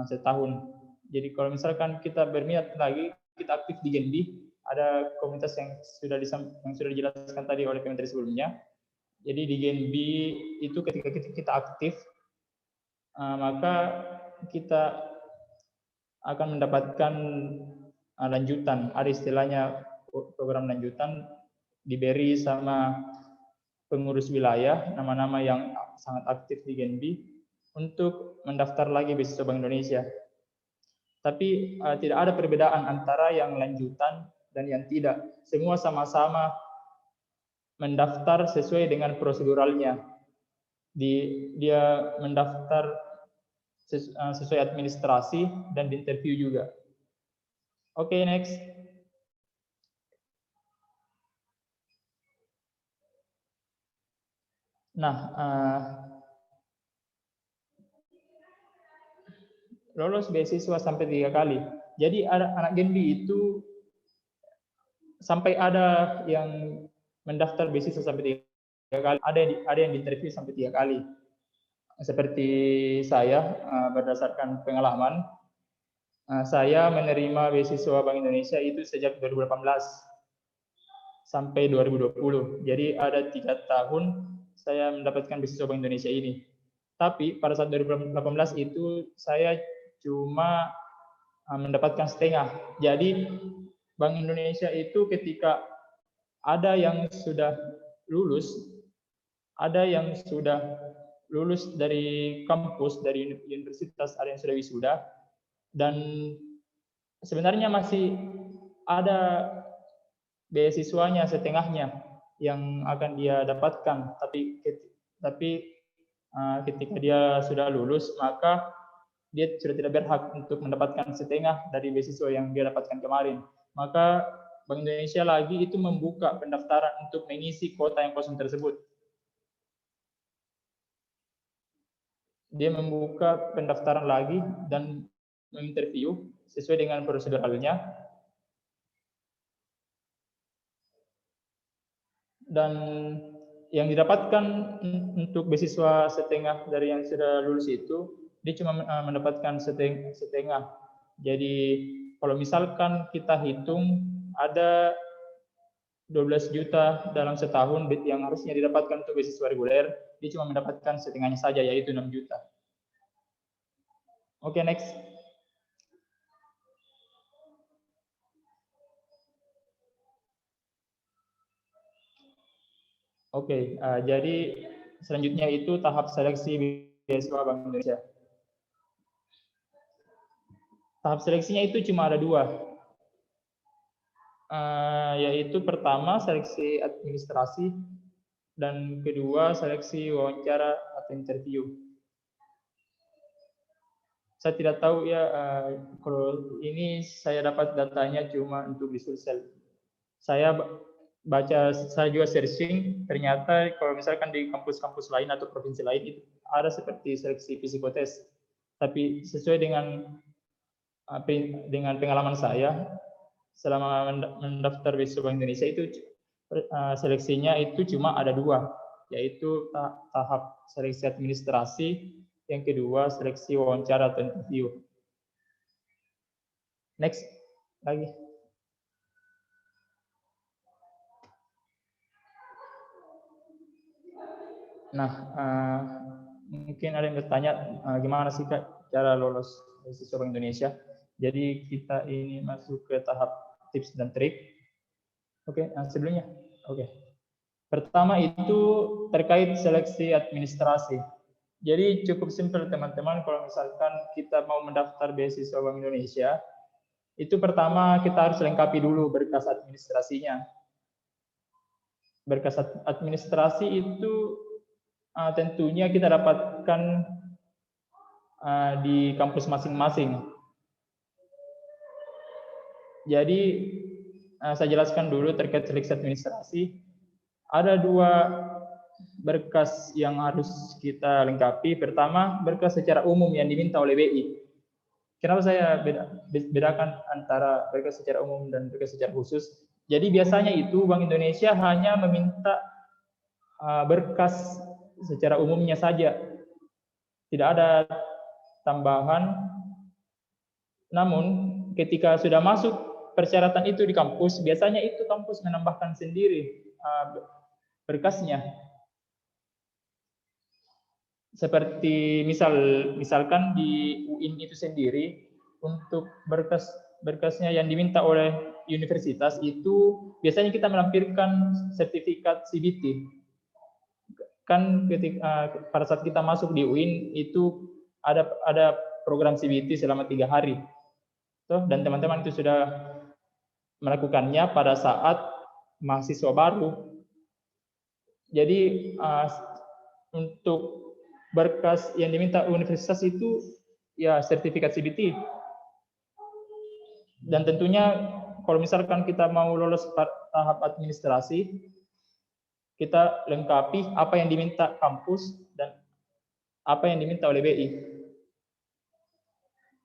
setahun. Jadi kalau misalkan kita berminat lagi, kita aktif di Genbi, ada komunitas yang sudah dijelaskan tadi oleh pemateri sebelumnya. Jadi di Genbi itu ketika kita aktif, maka kita akan mendapatkan lanjutan. Ada istilahnya program lanjutan diberi sama pengurus wilayah, nama-nama yang sangat aktif di Genbi untuk mendaftar lagi beasiswa Bank Indonesia. Tapi tidak ada perbedaan antara yang lanjutan dan yang tidak. Semua sama-sama mendaftar sesuai dengan proseduralnya. Dia mendaftar sesuai administrasi dan di interview juga. Oke, next. Nah, lolos beasiswa sampai 3 kali. Jadi anak Genbi itu sampai ada yang mendaftar beasiswa sampai 3 kali, ada yang diinterview sampai 3 kali. Seperti saya, berdasarkan pengalaman, saya menerima beasiswa Bank Indonesia itu sejak 2018 sampai 2020. Jadi ada 3 tahun saya mendapatkan beasiswa Bank Indonesia ini. Tapi pada saat 2018 itu saya cuma mendapatkan setengah. Jadi Bank Indonesia itu ketika ada yang sudah lulus, ada yang sudah lulus dari kampus, dari universitas, ada yang sudah wisuda, dan sebenarnya masih ada beasiswanya setengahnya yang akan dia dapatkan, tapi ketika dia sudah lulus, maka dia sudah tidak berhak untuk mendapatkan setengah dari beasiswa yang dia dapatkan kemarin. Maka Bank Indonesia lagi itu membuka pendaftaran untuk mengisi kuota yang kosong tersebut. Dia membuka pendaftaran lagi dan menginterview sesuai dengan proseduralnya. Dan yang didapatkan untuk beasiswa setengah dari yang sudah lulus itu, dia cuma mendapatkan setengah. Jadi kalau misalkan kita hitung ada 12 juta dalam setahun yang harusnya didapatkan untuk beasiswa reguler, dia cuma mendapatkan setengahnya saja, yaitu 6 juta. Oke, next. Oke, jadi selanjutnya itu tahap seleksi beasiswa Bank Indonesia. Tahap seleksinya itu cuma ada 2, yaitu pertama seleksi administrasi dan kedua seleksi wawancara atau interview. Saya tidak tahu ya, kalau ini saya dapat datanya cuma untuk di Sulsel. Saya juga searching, ternyata kalau misalkan di kampus-kampus lain atau provinsi lain itu ada seperti seleksi psikotes. Tapi sesuai dengan pengalaman saya, selama mendaftar beasiswa Bank Indonesia itu seleksinya itu cuma ada 2, yaitu tahap seleksi administrasi, yang kedua seleksi wawancara atau interview. Next lagi. Nah, mungkin ada yang bertanya gimana sih Kak cara lolos beasiswa Bank Indonesia. Jadi kita ini masuk ke tahap tips dan trik. Oke, sebelumnya. Oke. Pertama itu terkait seleksi administrasi. Jadi cukup simpel teman-teman, kalau misalkan kita mau mendaftar beasiswa Bank Indonesia, itu pertama kita harus lengkapi dulu berkas administrasinya. berkas administrasi itu tentunya kita dapatkan di kampus masing-masing. Jadi saya jelaskan dulu terkait seleksi administrasi. Ada 2 berkas yang harus kita lengkapi. Pertama, berkas secara umum yang diminta oleh BI. Kenapa saya bedakan antara berkas secara umum dan berkas secara khusus? Jadi biasanya itu Bank Indonesia hanya meminta berkas secara umumnya saja. Tidak ada tambahan. Namun ketika sudah masuk persyaratan itu di kampus, biasanya itu kampus menambahkan sendiri berkasnya. Seperti misalkan di UIN itu sendiri, untuk berkasnya yang diminta oleh universitas itu biasanya kita melampirkan sertifikat CBT. Kan pada saat kita masuk di UIN itu ada program CBT selama 3 hari. Dan teman-teman itu sudah melakukannya pada saat mahasiswa baru. Jadi untuk berkas yang diminta universitas itu ya sertifikat CBT. Dan tentunya kalau misalkan kita mau lolos tahap administrasi, kita lengkapi apa yang diminta kampus dan apa yang diminta oleh BI.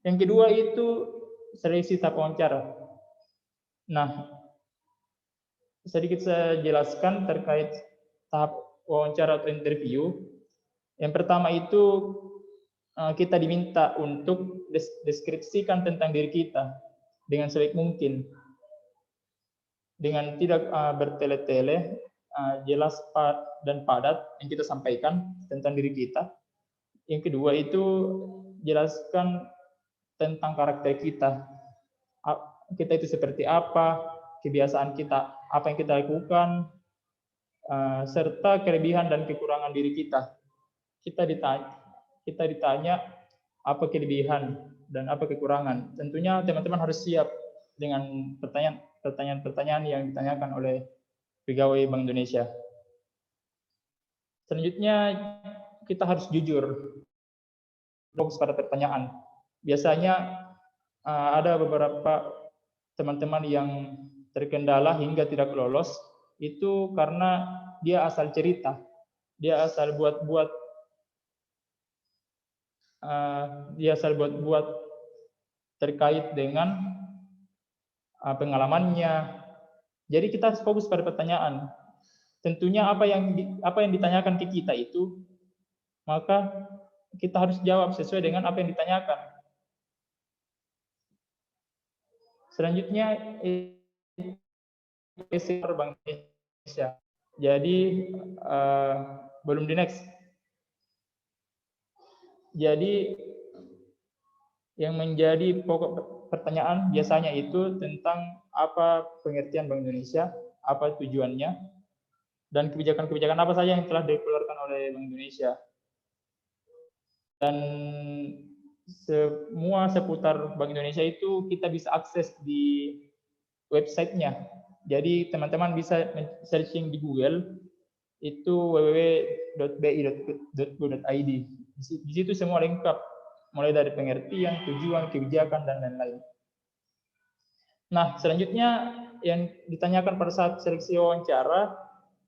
Yang kedua itu seleksi tahap wawancara. Nah, sedikit saya jelaskan terkait tahap wawancara atau interview. Yang pertama itu kita diminta untuk deskripsikan tentang diri kita dengan sebaik mungkin, dengan tidak bertele-tele, jelas dan padat yang kita sampaikan tentang diri kita. Yang kedua itu jelaskan tentang karakter kita. Kita itu seperti apa, kebiasaan kita, apa yang kita lakukan, serta kelebihan dan kekurangan diri kita. Kita ditanya apa kelebihan dan apa kekurangan. Tentunya teman-teman harus siap dengan pertanyaan-pertanyaan yang ditanyakan oleh pegawai Bank Indonesia. Selanjutnya kita harus jujur, fokus pada pertanyaan. Biasanya ada beberapa teman-teman yang terkendala hingga tidak lolos, itu karena dia asal cerita, dia asal buat-buat terkait dengan pengalamannya. Jadi kita harus fokus pada pertanyaan. Tentunya apa yang ditanyakan ke kita itu, maka kita harus jawab sesuai dengan apa yang ditanyakan. Selanjutnya Bank Indonesia. Jadi belum di next. Jadi yang menjadi pokok pertanyaan biasanya itu tentang apa pengertian Bank Indonesia, apa tujuannya, dan kebijakan-kebijakan apa saja yang telah dikeluarkan oleh Bank Indonesia. Dan semua seputar Bank Indonesia itu kita bisa akses di websitenya. Jadi teman-teman bisa searching di Google, itu www.bi.go.id. Di situ semua lengkap, mulai dari pengertian, tujuan, kebijakan, dan lain-lain. Nah, selanjutnya yang ditanyakan pada saat seleksi wawancara,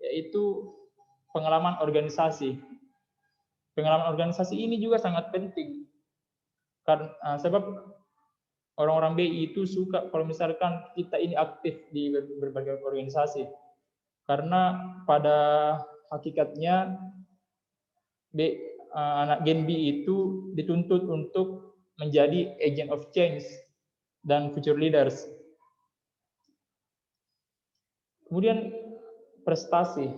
yaitu pengalaman organisasi. Pengalaman organisasi ini juga sangat penting, karena sebab orang-orang BI itu suka kalau misalkan kita ini aktif di berbagai organisasi. Karena pada hakikatnya anak Gen B itu dituntut untuk menjadi agent of change dan future leaders. Kemudian prestasi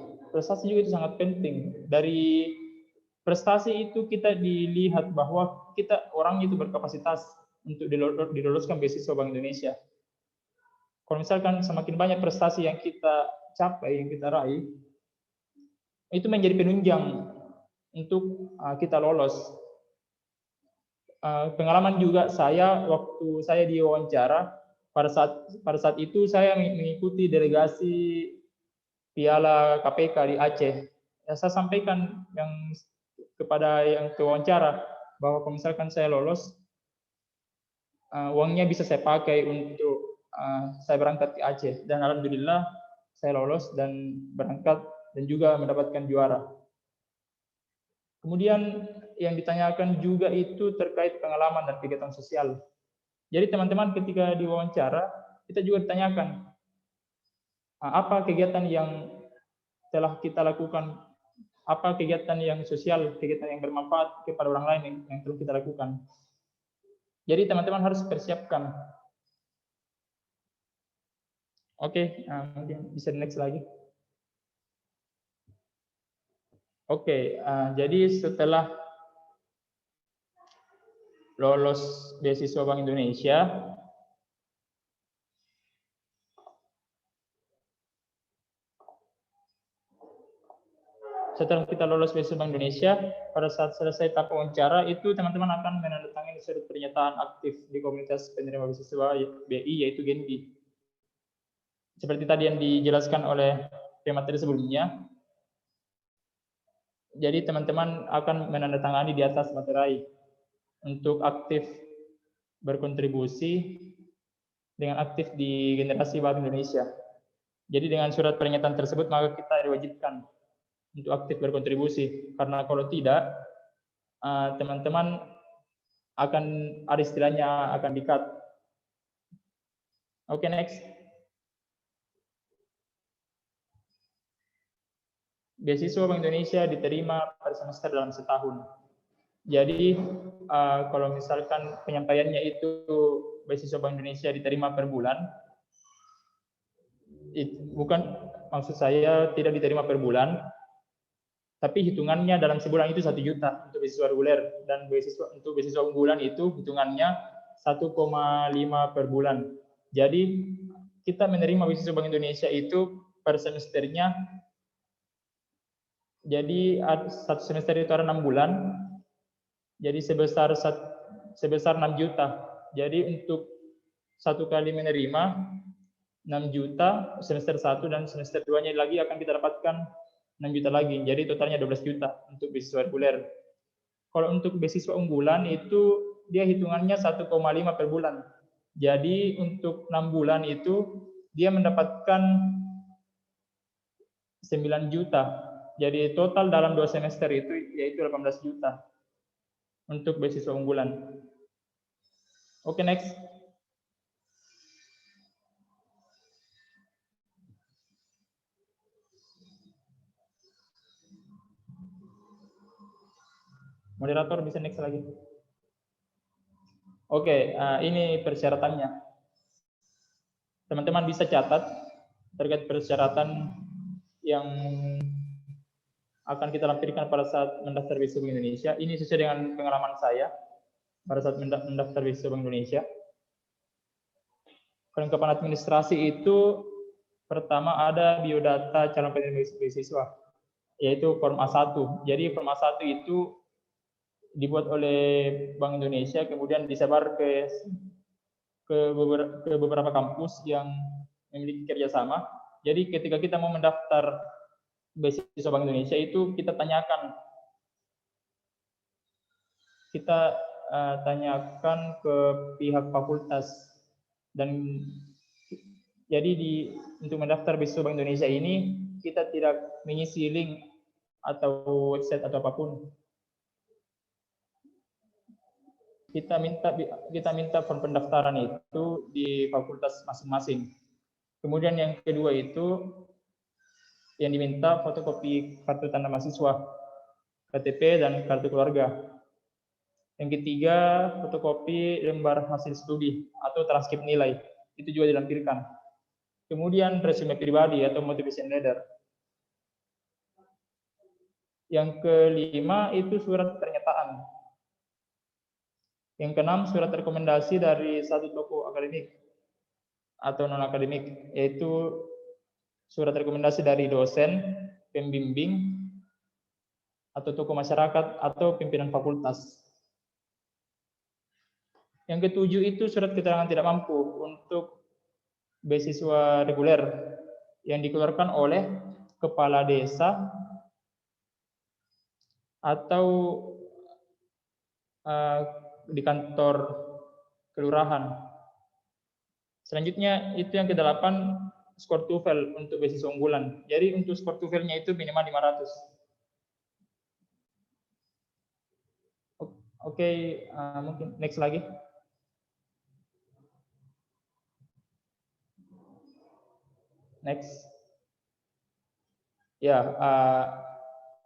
juga itu sangat penting. Dari prestasi itu kita dilihat bahwa kita orang itu berkapasitas untuk diloloskan beasiswa Bank Indonesia. Kalau misalkan semakin banyak prestasi yang kita capai, yang kita raih, itu menjadi penunjang untuk kita lolos. Pengalaman juga saya waktu saya diwawancara, pada saat itu saya mengikuti delegasi piala KPK di Aceh. Ya, saya sampaikan kepada yang wawancara bahwa kalau misalkan saya lolos, uangnya bisa saya pakai untuk saya berangkat ke Aceh. Dan alhamdulillah saya lolos dan berangkat dan juga mendapatkan juara. Kemudian yang ditanyakan juga itu terkait pengalaman dan kegiatan sosial. Jadi teman-teman ketika diwawancara, kita juga ditanyakan, apa kegiatan yang telah kita lakukan, apa kegiatan yang sosial, kegiatan yang bermanfaat kepada orang lain yang telah kita lakukan. Jadi teman-teman harus persiapkan. Oke, mungkin bisa next lagi. Oke, jadi setelah lolos beasiswa Bank Indonesia, setelah kita lolos beasiswa Bank Indonesia, pada saat selesai tahap wawancara itu teman-teman akan menandatangani surat pernyataan aktif di komunitas penerima beasiswa BI yaitu Genbi. Seperti tadi yang dijelaskan oleh pemateri sebelumnya. Jadi teman-teman akan menandatangani di atas materai untuk aktif berkontribusi dengan aktif di generasi Bank Indonesia. Jadi dengan surat pernyataan tersebut maka kita diwajibkan untuk aktif berkontribusi, karena kalau tidak teman-teman akan ada istilahnya akan di-cut. Oke, next. Beasiswa Bank Indonesia diterima per semester dalam setahun. Jadi kalau misalkan penyampaiannya itu beasiswa Bank Indonesia diterima per bulan, bukan, maksud saya tidak diterima per bulan, tapi hitungannya dalam sebulan itu 1 juta untuk beasiswa reguler, dan untuk beasiswa unggulan itu hitungannya 1,5 per bulan. Jadi kita menerima beasiswa Bank Indonesia itu per semesternya. Jadi satu semester itu ada 6 bulan, jadi sebesar 6 juta. Jadi untuk satu kali menerima 6 juta semester 1 dan semester 2-nya lagi akan kita dapatkan 6 juta lagi. Jadi totalnya 12 juta untuk beasiswa reguler. Kalau untuk beasiswa unggulan itu dia hitungannya 1,5 per bulan. Jadi untuk 6 bulan itu dia mendapatkan 9 juta. Jadi total dalam 2 semester itu yaitu 18 juta untuk beasiswa unggulan. Oke, next. Moderator bisa next lagi. Oke, ini persyaratannya. Teman-teman bisa catat terkait persyaratan yang akan kita lampirkan pada saat mendaftar beasiswa Bank Indonesia. Ini sesuai dengan pengalaman saya pada saat mendaftar beasiswa Bank Indonesia. Kelengkapan administrasi itu pertama ada biodata calon penerima beasiswa, yaitu form A1. Jadi form A1 itu dibuat oleh Bank Indonesia, kemudian disebar ke beberapa kampus yang memiliki kerjasama. Jadi ketika kita mau mendaftar beasiswa Bank Indonesia itu kita tanyakan ke pihak fakultas, dan jadi untuk mendaftar beasiswa Bank Indonesia ini kita tidak mengisi link atau website atau apapun. Kita minta form pendaftaran itu di fakultas masing-masing. Kemudian yang kedua itu yang diminta fotokopi kartu tanda mahasiswa, KTP dan kartu keluarga. Yang ketiga, fotokopi lembar hasil studi atau transkrip nilai, itu juga dilampirkan. Kemudian resume pribadi atau motivation letter. Yang kelima itu surat pernyataan. Yang keenam, surat rekomendasi dari satu toko akademik atau non-akademik, yaitu surat rekomendasi dari dosen, pembimbing, atau tokoh masyarakat, atau pimpinan fakultas. Yang ketujuh itu surat keterangan tidak mampu untuk beasiswa reguler yang dikeluarkan oleh kepala desa atau di kantor kelurahan. Selanjutnya itu yang ke-8, skor TOEFL untuk beasiswa unggulan. Jadi untuk skor TOEFL-nya itu minimal 500. Oke, mungkin next lagi. Next. Ya,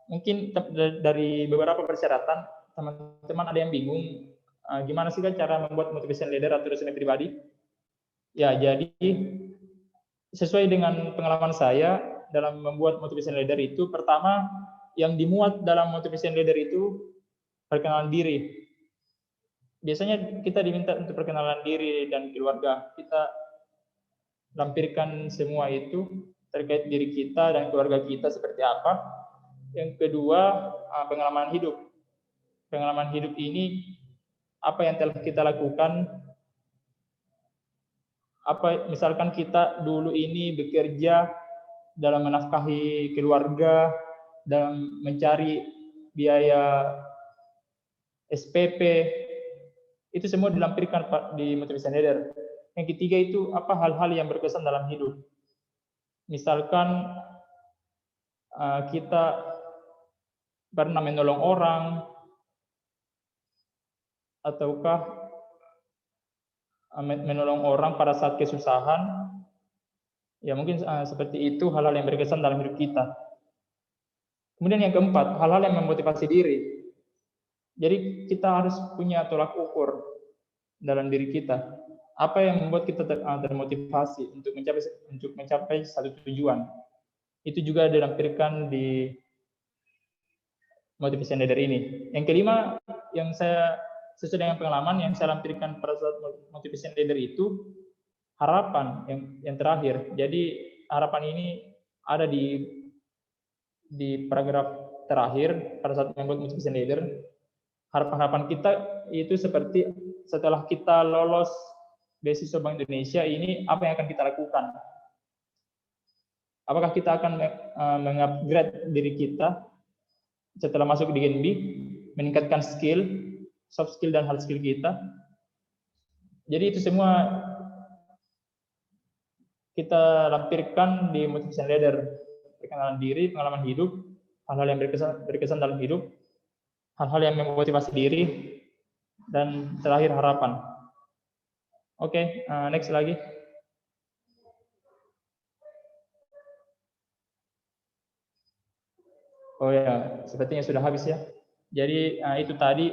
mungkin dari beberapa persyaratan, teman-teman ada yang bingung, gimana sih kan cara membuat motivation letter atau resume pribadi? Ya, jadi sesuai dengan pengalaman saya dalam membuat motivation letter itu, pertama yang dimuat dalam motivation letter itu perkenalan diri. Biasanya kita diminta untuk perkenalan diri dan keluarga. Kita lampirkan semua itu terkait diri kita dan keluarga kita seperti apa. Yang kedua, pengalaman hidup. Pengalaman hidup ini apa yang telah kita lakukan. Apa misalkan kita dulu ini bekerja dalam menafkahi keluarga, dalam mencari biaya SPP, itu semua dilampirkan di motivation letter. Yang ketiga itu apa hal-hal yang berkesan dalam hidup. Misalkan kita pernah menolong orang, ataukah menolong orang pada saat kesusahan. Ya mungkin seperti itu hal-hal yang berkesan dalam hidup kita. Kemudian yang keempat, hal-hal yang memotivasi diri. Jadi kita harus punya tolak ukur dalam diri kita. Apa yang membuat kita termotivasi untuk mencapai satu tujuan. Itu juga dilampirkan di motivation letter ini. Yang kelima, yang saya sesuai dengan pengalaman yang saya lampirkan pada saat motivation letter itu harapan yang terakhir. Jadi harapan ini ada di paragraf terakhir pada saat membuat motivation letter. Harapan kita itu seperti setelah kita lolos beasiswa Bank Indonesia ini, apa yang akan kita lakukan? Apakah kita akan mengupgrade diri kita setelah masuk di Genbi, meningkatkan skill, soft skill dan hard skill kita? Jadi itu semua kita lampirkan di motivation letter. Perkenalan diri, pengalaman hidup, hal-hal yang berkesan dalam hidup, hal-hal yang memotivasi diri, dan terakhir harapan. Oke, next lagi. Oh ya, sepertinya sudah habis ya. Jadi itu tadi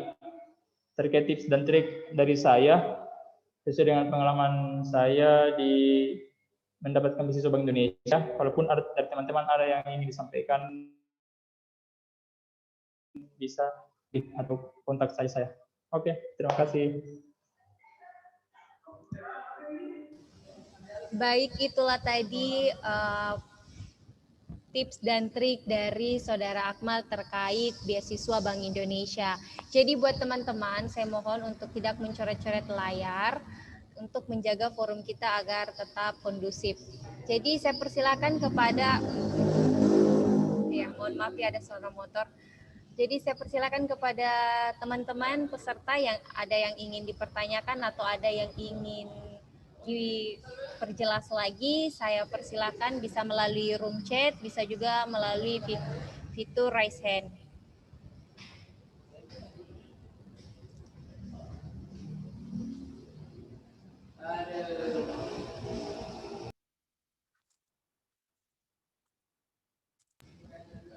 terkait tips dan trik dari saya sesuai dengan pengalaman saya di mendapatkan beasiswa Bank Indonesia. Walaupun ada dari teman-teman ada yang ingin disampaikan, bisa atau kontak saya. Oke, terima kasih. Baik, itulah tadi tips dan trik dari Saudara Akmal terkait beasiswa Bank Indonesia. Jadi buat teman-teman, saya mohon untuk tidak mencoret-coret layar untuk menjaga forum kita agar tetap kondusif. Jadi saya persilakan kepada, ya mohon maaf ya ada suara motor. Jadi saya persilakan kepada teman-teman peserta yang ada yang ingin dipertanyakan atau ada yang ingin diperjelas lagi, saya persilakan bisa melalui room chat, bisa juga melalui fitur raise hand.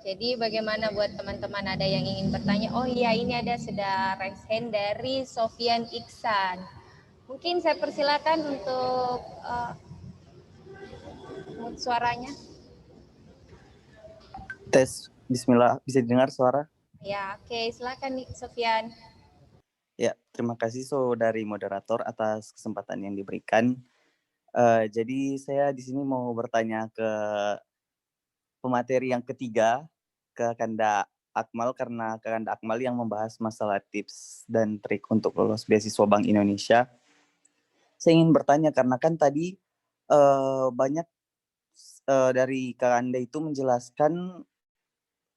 Jadi bagaimana buat teman-teman ada yang ingin bertanya? Oh iya, ini ada sudah raise hand dari Sofian Iksan. Mungkin saya persilakan untuk mute suaranya. Tes, bismillah, bisa didengar suara? Ya, oke, silakan Sofian. Ya, terima kasih saudari moderator atas kesempatan yang diberikan. Jadi saya di sini mau bertanya ke pemateri yang ketiga, ke Kanda Akmal, karena Kanda Akmal yang membahas masalah tips dan trik untuk lolos beasiswa Bank Indonesia. Saya ingin bertanya karena kan tadi banyak dari Kak Anda itu menjelaskan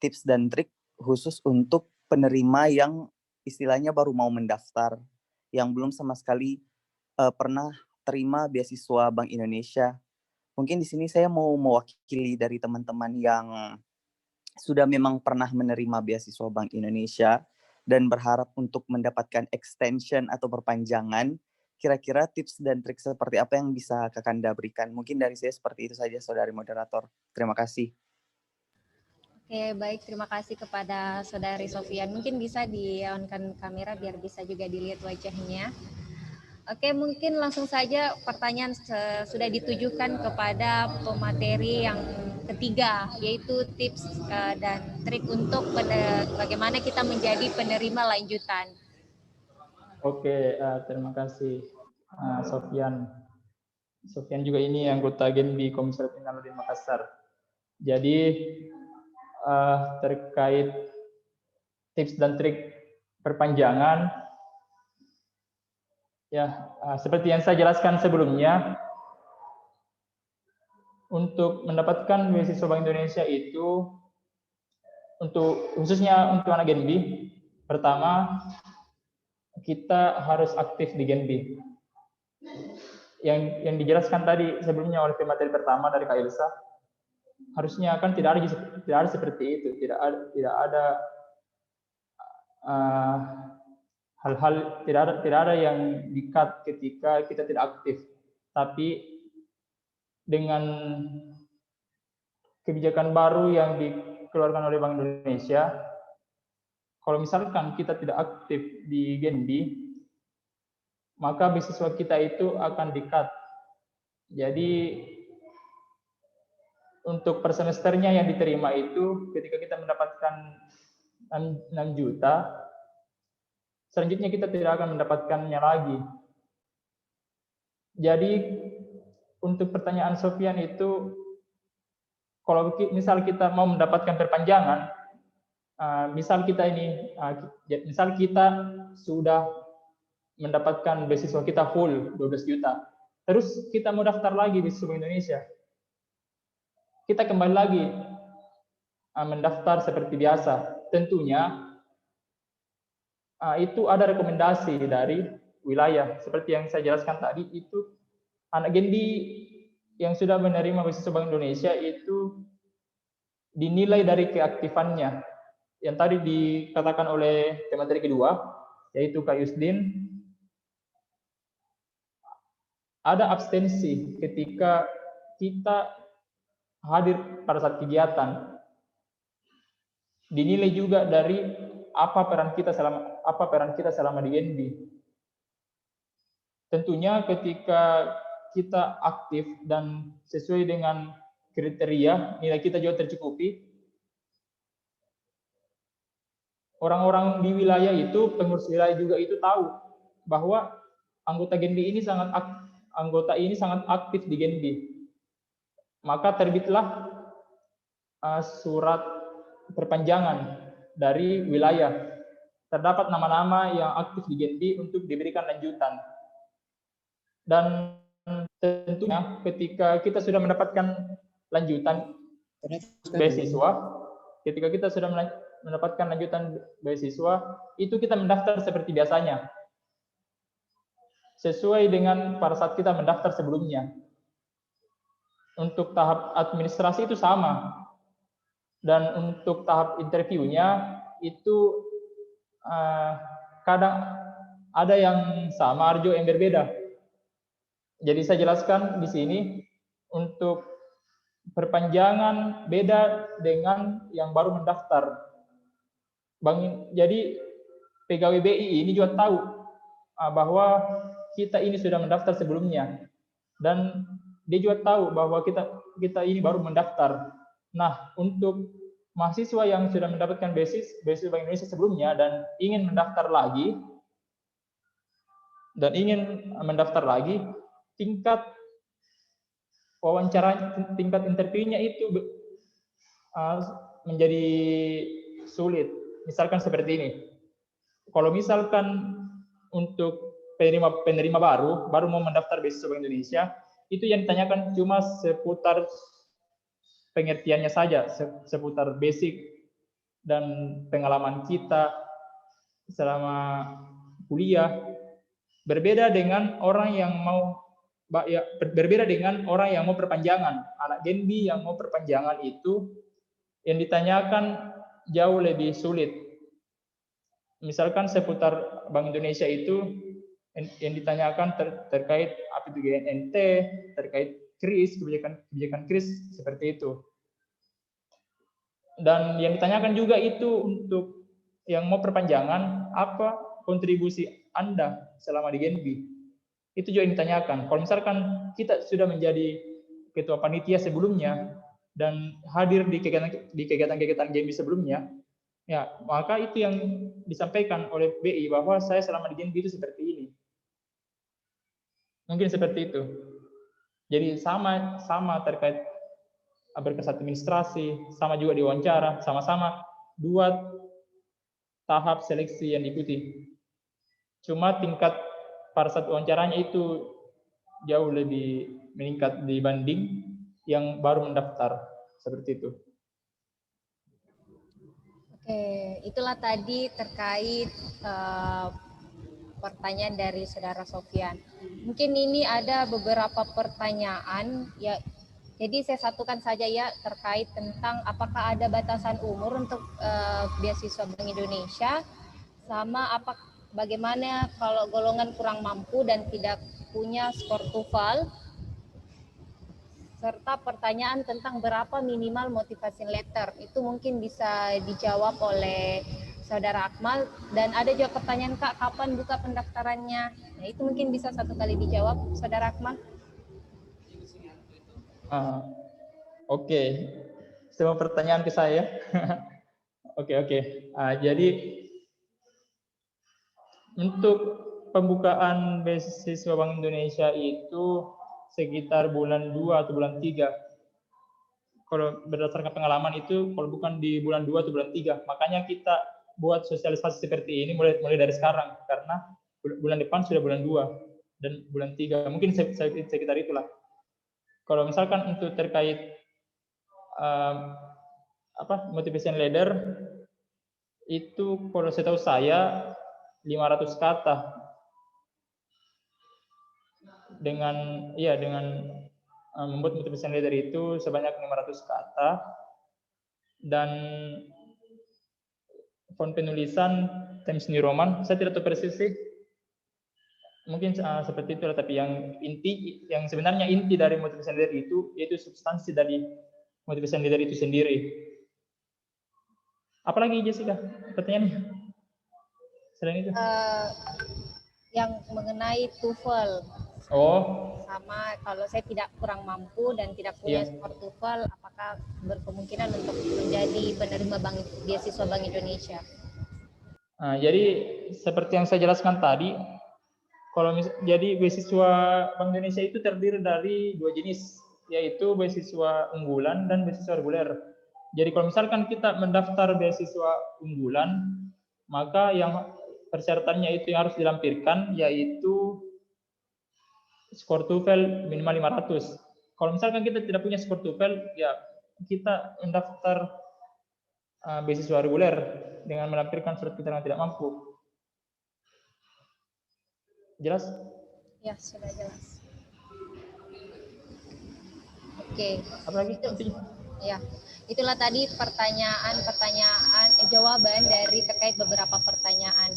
tips dan trik khusus untuk penerima yang istilahnya baru mau mendaftar, yang belum sama sekali pernah terima beasiswa Bank Indonesia. Mungkin di sini saya mau mewakili dari teman-teman yang sudah memang pernah menerima beasiswa Bank Indonesia dan berharap untuk mendapatkan extension atau perpanjangan. Kira-kira tips dan trik seperti apa yang bisa Kak Anda berikan? Mungkin dari saya seperti itu saja, saudari moderator. Terima kasih. Oke, baik. Terima kasih kepada Saudari Sofian. Mungkin bisa di-on-kan kamera biar bisa juga dilihat wajahnya. Oke, mungkin langsung saja pertanyaan sudah ditujukan kepada pemateri yang ketiga, yaitu tips dan trik untuk bagaimana kita menjadi penerima lanjutan. Oke, terima kasih Sofian. Sofian juga ini anggota Genbi Komisi Penalur di Makassar. Jadi terkait tips dan trik perpanjangan, ya seperti yang saya jelaskan sebelumnya, untuk mendapatkan beasiswa Bank Indonesia itu khususnya untuk anak Genbi, pertama kita harus aktif di Genbi. Yang dijelaskan tadi sebelumnya oleh pemateri pertama dari Kak Ilsa, harusnya kan tidak ada seperti itu, tidak ada hal-hal, tidak ada yang di-cut ketika kita tidak aktif. Tapi dengan kebijakan baru yang dikeluarkan oleh Bank Indonesia, kalau misalkan kita tidak aktif di Genbi, maka beasiswa kita itu akan di-cut. Jadi untuk per semesternya yang diterima itu ketika kita mendapatkan 6 juta, selanjutnya kita tidak akan mendapatkannya lagi. Jadi untuk pertanyaan Sofian itu, kalau misal kita mau mendapatkan perpanjangan, misal kita sudah mendapatkan beasiswa kita full 12 juta, terus kita mau daftar lagi beasiswa Indonesia, kita kembali lagi mendaftar seperti biasa. Tentunya itu ada rekomendasi dari wilayah, seperti yang saya jelaskan tadi, itu anak Genbi yang sudah menerima beasiswa Bank Indonesia itu dinilai dari keaktifannya. Yang tadi dikatakan oleh pemateri kedua, yaitu Kak Yusdin, ada abstensi ketika kita hadir pada saat kegiatan. Dinilai juga dari apa peran kita selama di Genbi. Tentunya ketika kita aktif dan sesuai dengan kriteria, nilai kita juga tercukupi, orang-orang di wilayah itu, pengurus wilayah juga itu tahu bahwa anggota Genbi ini sangat aktif di Genbi. Maka terbitlah surat perpanjangan dari wilayah. Terdapat nama-nama yang aktif di Genbi untuk diberikan lanjutan. Dan tentunya ketika kita sudah mendapatkan lanjutan beasiswa, itu kita mendaftar seperti biasanya, sesuai dengan pada saat kita mendaftar sebelumnya. Untuk tahap administrasi itu sama, dan untuk tahap interviewnya itu kadang ada yang sama, ada juga yang berbeda. Jadi saya jelaskan di sini, untuk perpanjangan beda dengan yang baru mendaftar. Jadi pegawai BI ini juga tahu bahwa kita ini sudah mendaftar sebelumnya, dan dia juga tahu bahwa kita ini baru mendaftar. Nah, untuk mahasiswa yang sudah mendapatkan beasiswa Bank Indonesia sebelumnya dan ingin mendaftar lagi, tingkat wawancara, tingkat interviewnya itu menjadi sulit. Misalkan seperti ini. Kalau misalkan untuk penerima baru mau mendaftar beasiswa Bank Indonesia, itu yang ditanyakan cuma seputar pengertiannya saja seputar basic dan pengalaman kita selama kuliah, berbeda dengan orang yang mau perpanjangan. Anak Genbi yang mau perpanjangan itu yang ditanyakan jauh lebih sulit. Misalkan seputar Bank Indonesia itu yang ditanyakan terkait apa itu GNNT, terkait KRIS, kebijakan KRIS seperti itu. Dan yang ditanyakan juga itu untuk yang mau perpanjangan, apa kontribusi Anda selama di Genbi? Itu juga yang ditanyakan. Kalau misalkan kita sudah menjadi ketua panitia sebelumnya dan hadir di kegiatan-kegiatan Genbi sebelumnya, ya maka itu yang disampaikan oleh BI bahwa saya selama di Genbi itu seperti ini. Mungkin seperti itu. Jadi sama terkait berkas administrasi, sama juga diwawancara, sama-sama 2 tahap seleksi yang diikuti. Cuma tingkat pada saat wawancaranya itu jauh lebih meningkat dibanding yang baru mendaftar, seperti itu. Oke, itulah tadi terkait pertanyaan dari Saudara Sofyan. Mungkin ini ada beberapa pertanyaan ya. Jadi saya satukan saja ya terkait tentang apakah ada batasan umur untuk beasiswa Bank Indonesia, sama bagaimana kalau golongan kurang mampu dan tidak punya skor TOEFL, serta pertanyaan tentang berapa minimal motivation letter. Itu mungkin bisa dijawab oleh Saudara Akmal. Dan ada juga pertanyaan, Kak, kapan buka pendaftarannya? Nah, itu mungkin bisa satu kali dijawab, Saudara Akmal. Oke. Semua pertanyaan ke saya. Oke. Jadi untuk pembukaan beasiswa Bank Indonesia itu sekitar bulan 2 atau bulan 3. Kalau berdasarkan pengalaman itu, kalau bukan di bulan 2 atau bulan 3. Makanya kita buat sosialisasi seperti ini mulai dari sekarang. Karena bulan depan sudah bulan 2 dan bulan 3. Mungkin sekitar itulah. Kalau misalkan untuk terkait motivation letter, itu kalau setahu saya 500 kata. Dengan membuat motivation letter itu sebanyak 500 kata, dan font penulisan Times New Roman, saya tidak tahu persis sih, mungkin seperti itu, tapi yang sebenarnya inti dari motivation letter itu yaitu substansi dari motivation letter itu sendiri. Apalagi Jessica pertanyaannya selain itu? Yang mengenai TOEFL. Sama kalau saya tidak kurang mampu dan tidak punya skor TOEFL, apakah berkemungkinan untuk menjadi penerima beasiswa Bank Indonesia? Jadi seperti yang saya jelaskan tadi, jadi beasiswa Bank Indonesia itu terdiri dari 2 jenis, yaitu beasiswa unggulan dan beasiswa reguler. Jadi kalau misalkan kita mendaftar beasiswa unggulan, maka yang persyaratannya itu yang harus dilampirkan yaitu skor TOEFL minimal 500. Kalau misalkan kita tidak punya skor TOEFL, ya kita mendaftar beasiswa reguler dengan melampirkan surat keterangan tidak mampu. Jelas? Ya, sudah jelas. Oke. Apa lagi? Ya, itulah tadi jawaban dari terkait beberapa pertanyaan.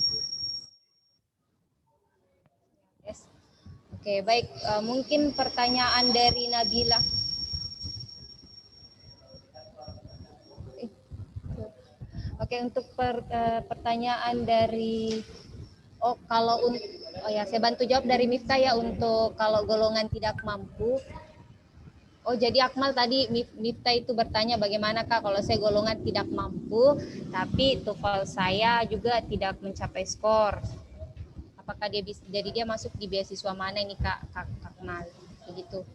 Yes. Oke, baik. Mungkin pertanyaan dari Nabila. Oke, untuk pertanyaan dari saya bantu jawab dari Miftah ya, untuk kalau golongan tidak mampu. Jadi Akmal tadi Miftah itu bertanya bagaimana Kak kalau saya golongan tidak mampu tapi TOEFL saya juga tidak mencapai skor. Apakah dia bisa, jadi dia masuk di beasiswa mana ini Kak Akmal? Begitu.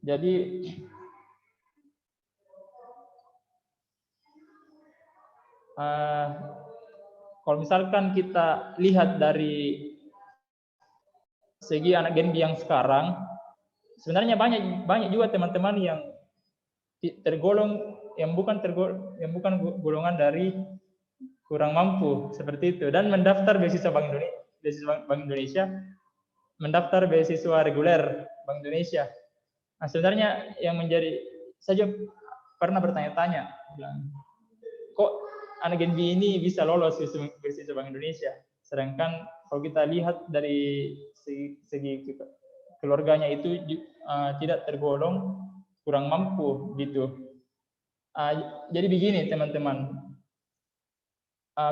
Jadi kalau misalkan kita lihat dari segi anak Genbi yang sekarang, sebenarnya banyak juga teman-teman yang tergolong yang bukan golongan dari kurang mampu seperti itu dan mendaftar beasiswa Bank Indonesia, mendaftar beasiswa reguler Bank Indonesia. Nah, sebenarnya yang menjadi saya pernah bertanya-tanya, kok anak Gen B ini bisa lolos beasiswa Bank Indonesia, sedangkan kalau kita lihat dari segi keluarganya itu tidak tergolong kurang mampu gitu. Jadi begini teman-teman,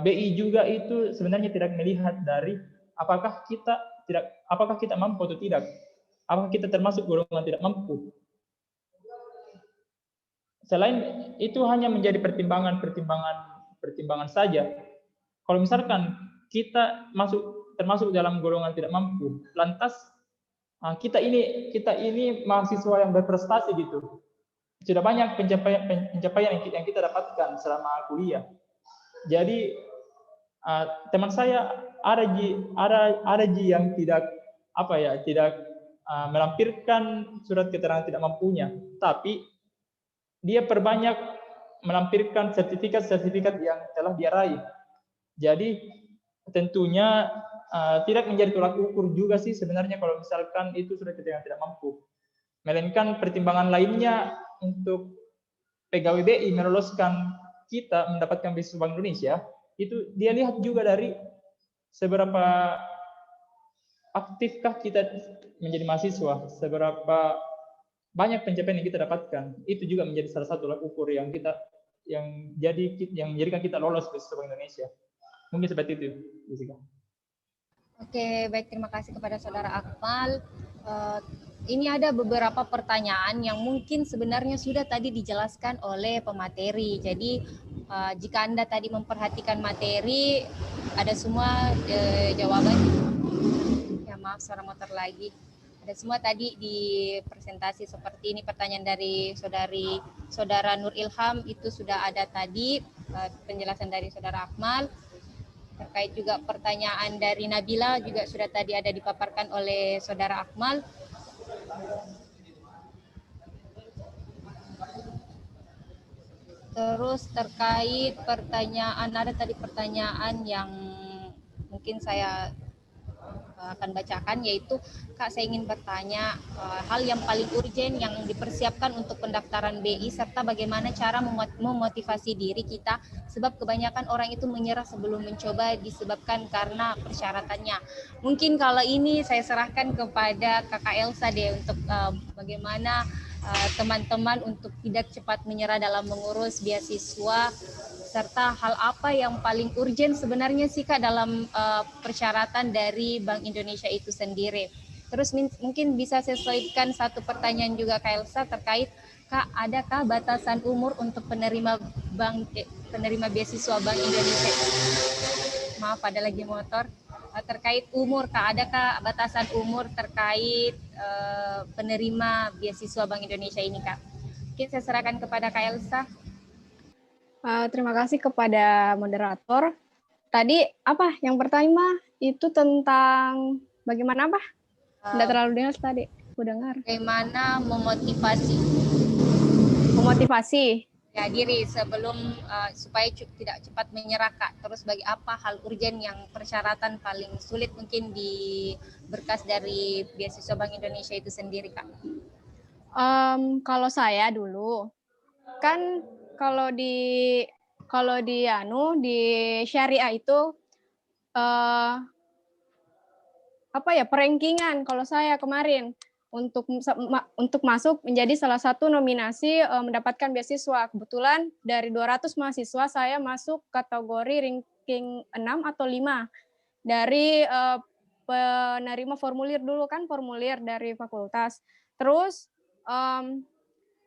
BI juga itu sebenarnya tidak melihat dari apakah kita mampu atau tidak, apakah kita termasuk golongan tidak mampu. Selain itu hanya menjadi pertimbangan saja. Kalau misalkan kita termasuk dalam golongan tidak mampu, lantas kita ini mahasiswa yang berprestasi gitu. Sudah banyak pencapaian yang kita dapatkan selama kuliah. Jadi teman saya ada yang tidak melampirkan surat keterangan tidak mampunya, tapi dia perbanyak melampirkan sertifikat yang telah dia raih. Jadi tentunya tidak menjadi tolak ukur juga sih sebenarnya kalau misalkan itu surat keterangan tidak mampu. Melainkan pertimbangan lainnya untuk pegawai BI meloloskan kita mendapatkan beasiswa Bank Indonesia, itu dia lihat juga dari seberapa aktifkah kita menjadi mahasiswa, seberapa banyak pencapaian yang kita dapatkan. Itu juga menjadi salah satu tolak ukur yang menjadikan kita lolos beasiswa Bank Indonesia. Mungkin seperti itu, Jessica. Oke, baik, terima kasih kepada Saudara Akmal. Ini ada beberapa pertanyaan yang mungkin sebenarnya sudah tadi dijelaskan oleh pemateri. Jadi jika Anda tadi memperhatikan materi, ada semua jawaban. Ya maaf, suara motor lagi. Ada semua tadi di presentasi seperti ini. Pertanyaan dari Saudara Nur Ilham itu sudah ada tadi, penjelasan dari Saudara Akmal. Terkait juga pertanyaan dari Nabila juga sudah tadi ada dipaparkan oleh Saudara Akmal. Terus terkait pertanyaan, ada tadi pertanyaan yang mungkin saya akan bacakan, yaitu Kak, saya ingin bertanya hal yang paling urgen yang dipersiapkan untuk pendaftaran BI serta bagaimana cara memotivasi diri kita, sebab kebanyakan orang itu menyerah sebelum mencoba disebabkan karena persyaratannya. Mungkin kalau ini saya serahkan kepada Kakak Elsa deh untuk bagaimana teman-teman untuk tidak cepat menyerah dalam mengurus beasiswa, serta hal apa yang paling urgen sebenarnya sih Kak dalam persyaratan dari Bank Indonesia itu sendiri. Terus mungkin bisa saya selipkan satu pertanyaan juga Kak Elsa terkait, Kak, adakah batasan umur untuk penerima beasiswa Bank Indonesia? Maaf, ada lagi motor. Terkait umur, Kak, adakah batasan umur terkait penerima beasiswa Bank Indonesia ini, Kak? Mungkin saya serahkan kepada Kak Elsa. Terima kasih kepada moderator. Tadi apa yang pertama itu tentang bagaimana apa? Tidak terlalu dengar tadi. Aku dengar. Bagaimana memotivasi ya diri sebelum supaya tidak cepat menyerah, Kak. Terus bagi apa hal urgen yang persyaratan paling sulit mungkin di berkas dari beasiswa Bank Indonesia itu sendiri, Kak? Kalau saya dulu kan kalau di syariah itu perankingan kalau saya kemarin untuk masuk menjadi salah satu nominasi mendapatkan beasiswa. Kebetulan dari 200 mahasiswa saya masuk kategori ranking 6 atau 5 dari penerima formulir dulu kan, formulir dari fakultas. Terus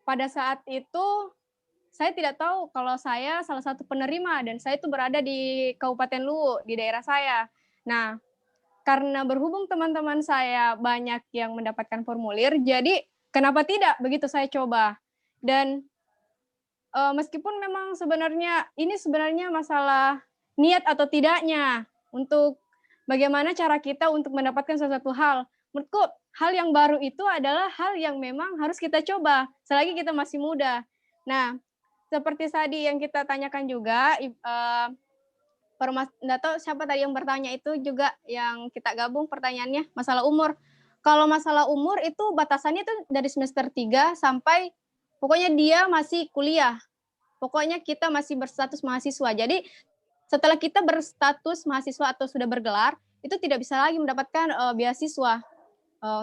pada saat itu saya tidak tahu kalau saya salah satu penerima dan saya itu berada di Kabupaten Luwu, di daerah saya. Nah, karena berhubung teman-teman saya banyak yang mendapatkan formulir, jadi kenapa tidak? Begitu saya coba. Dan meskipun memang ini sebenarnya masalah niat atau tidaknya untuk bagaimana cara kita untuk mendapatkan sesuatu hal. menurutku hal yang baru itu adalah hal yang memang harus kita coba selagi kita masih muda. Nah, seperti tadi yang kita tanyakan juga, nggak tahu siapa tadi yang bertanya itu juga yang kita gabung pertanyaannya, masalah umur. Kalau masalah umur itu batasannya itu dari semester 3 sampai pokoknya dia masih kuliah. Pokoknya kita masih berstatus mahasiswa. Jadi setelah kita berstatus mahasiswa atau sudah bergelar, itu tidak bisa lagi mendapatkan beasiswa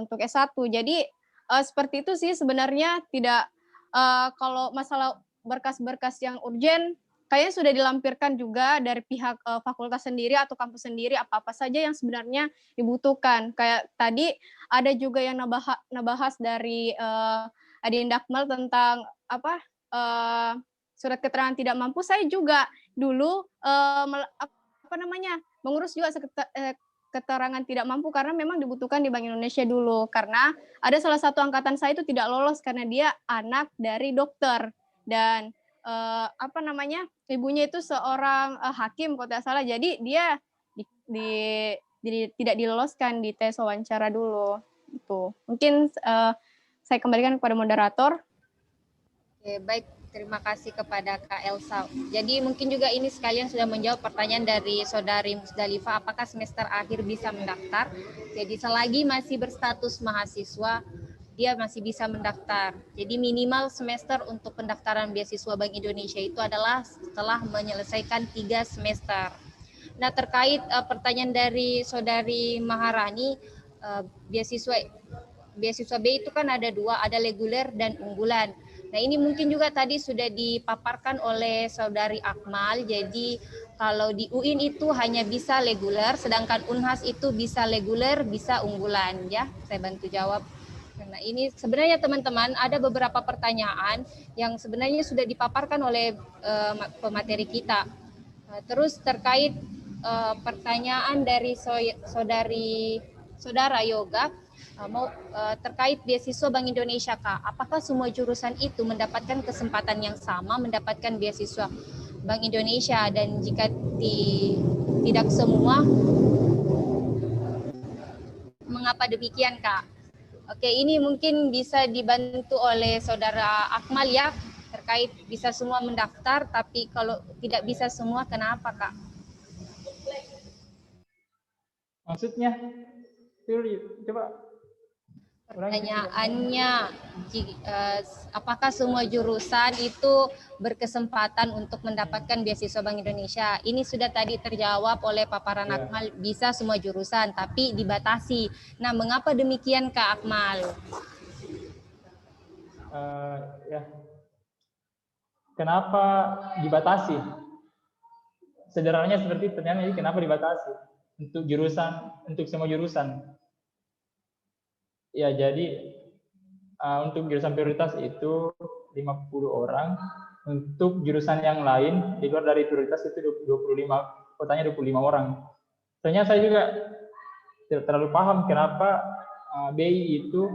untuk S1. Jadi seperti itu sih sebenarnya, tidak kalau masalah berkas-berkas yang urgen kayaknya sudah dilampirkan juga dari pihak fakultas sendiri atau kampus sendiri apa-apa saja yang sebenarnya dibutuhkan. Kayak tadi ada juga yang ngebahas dari Adin Dakmal tentang surat keterangan tidak mampu. Saya juga dulu mengurus juga keterangan tidak mampu karena memang dibutuhkan di Bank Indonesia dulu. Karena ada salah satu angkatan saya itu tidak lolos karena dia anak dari dokter dan ibunya itu seorang hakim kalau tidak salah. Jadi dia tidak diloloskan di tes wawancara dulu. Itu mungkin saya kembalikan kepada moderator. Oke, baik. Terima kasih kepada Kak Elsa. Jadi mungkin juga ini sekalian sudah menjawab pertanyaan dari Saudari Musdalifah, apakah semester akhir bisa mendaftar? Jadi selagi masih berstatus mahasiswa, dia masih bisa mendaftar. Jadi minimal semester untuk pendaftaran beasiswa Bank Indonesia itu adalah setelah menyelesaikan 3 semester. Nah, terkait pertanyaan dari Saudari Maharani, beasiswa B itu kan ada 2, ada reguler dan unggulan. Nah, ini mungkin juga tadi sudah dipaparkan oleh Saudari Akmal. Jadi kalau di UIN itu hanya bisa reguler, sedangkan Unhas itu bisa reguler, bisa unggulan, ya. Saya bantu jawab. Karena ini sebenarnya teman-teman ada beberapa pertanyaan yang sebenarnya sudah dipaparkan oleh pemateri kita. Terus terkait pertanyaan dari Saudara Yoga, terkait beasiswa Bank Indonesia, Kak, apakah semua jurusan itu mendapatkan kesempatan yang sama mendapatkan beasiswa Bank Indonesia, dan jika tidak semua, mengapa demikian, Kak? Oke, ini mungkin bisa dibantu oleh Saudara Akmal, ya, terkait bisa semua mendaftar, tapi kalau tidak bisa semua, kenapa, Kak? Maksudnya, coba. Pertanyaannya, apakah semua jurusan itu berkesempatan untuk mendapatkan beasiswa Bank Indonesia? Ini sudah tadi terjawab oleh paparan Akmal, bisa semua jurusan, tapi dibatasi. Nah, mengapa demikian, Kak Akmal? Kenapa dibatasi? Sederhananya seperti pertanyaannya, kenapa dibatasi untuk semua jurusan? Ya, jadi untuk jurusan prioritas itu 50 orang, untuk jurusan yang lain di luar dari prioritas itu 25, kotanya 25 orang. Sebenarnya saya juga tidak terlalu paham kenapa BI itu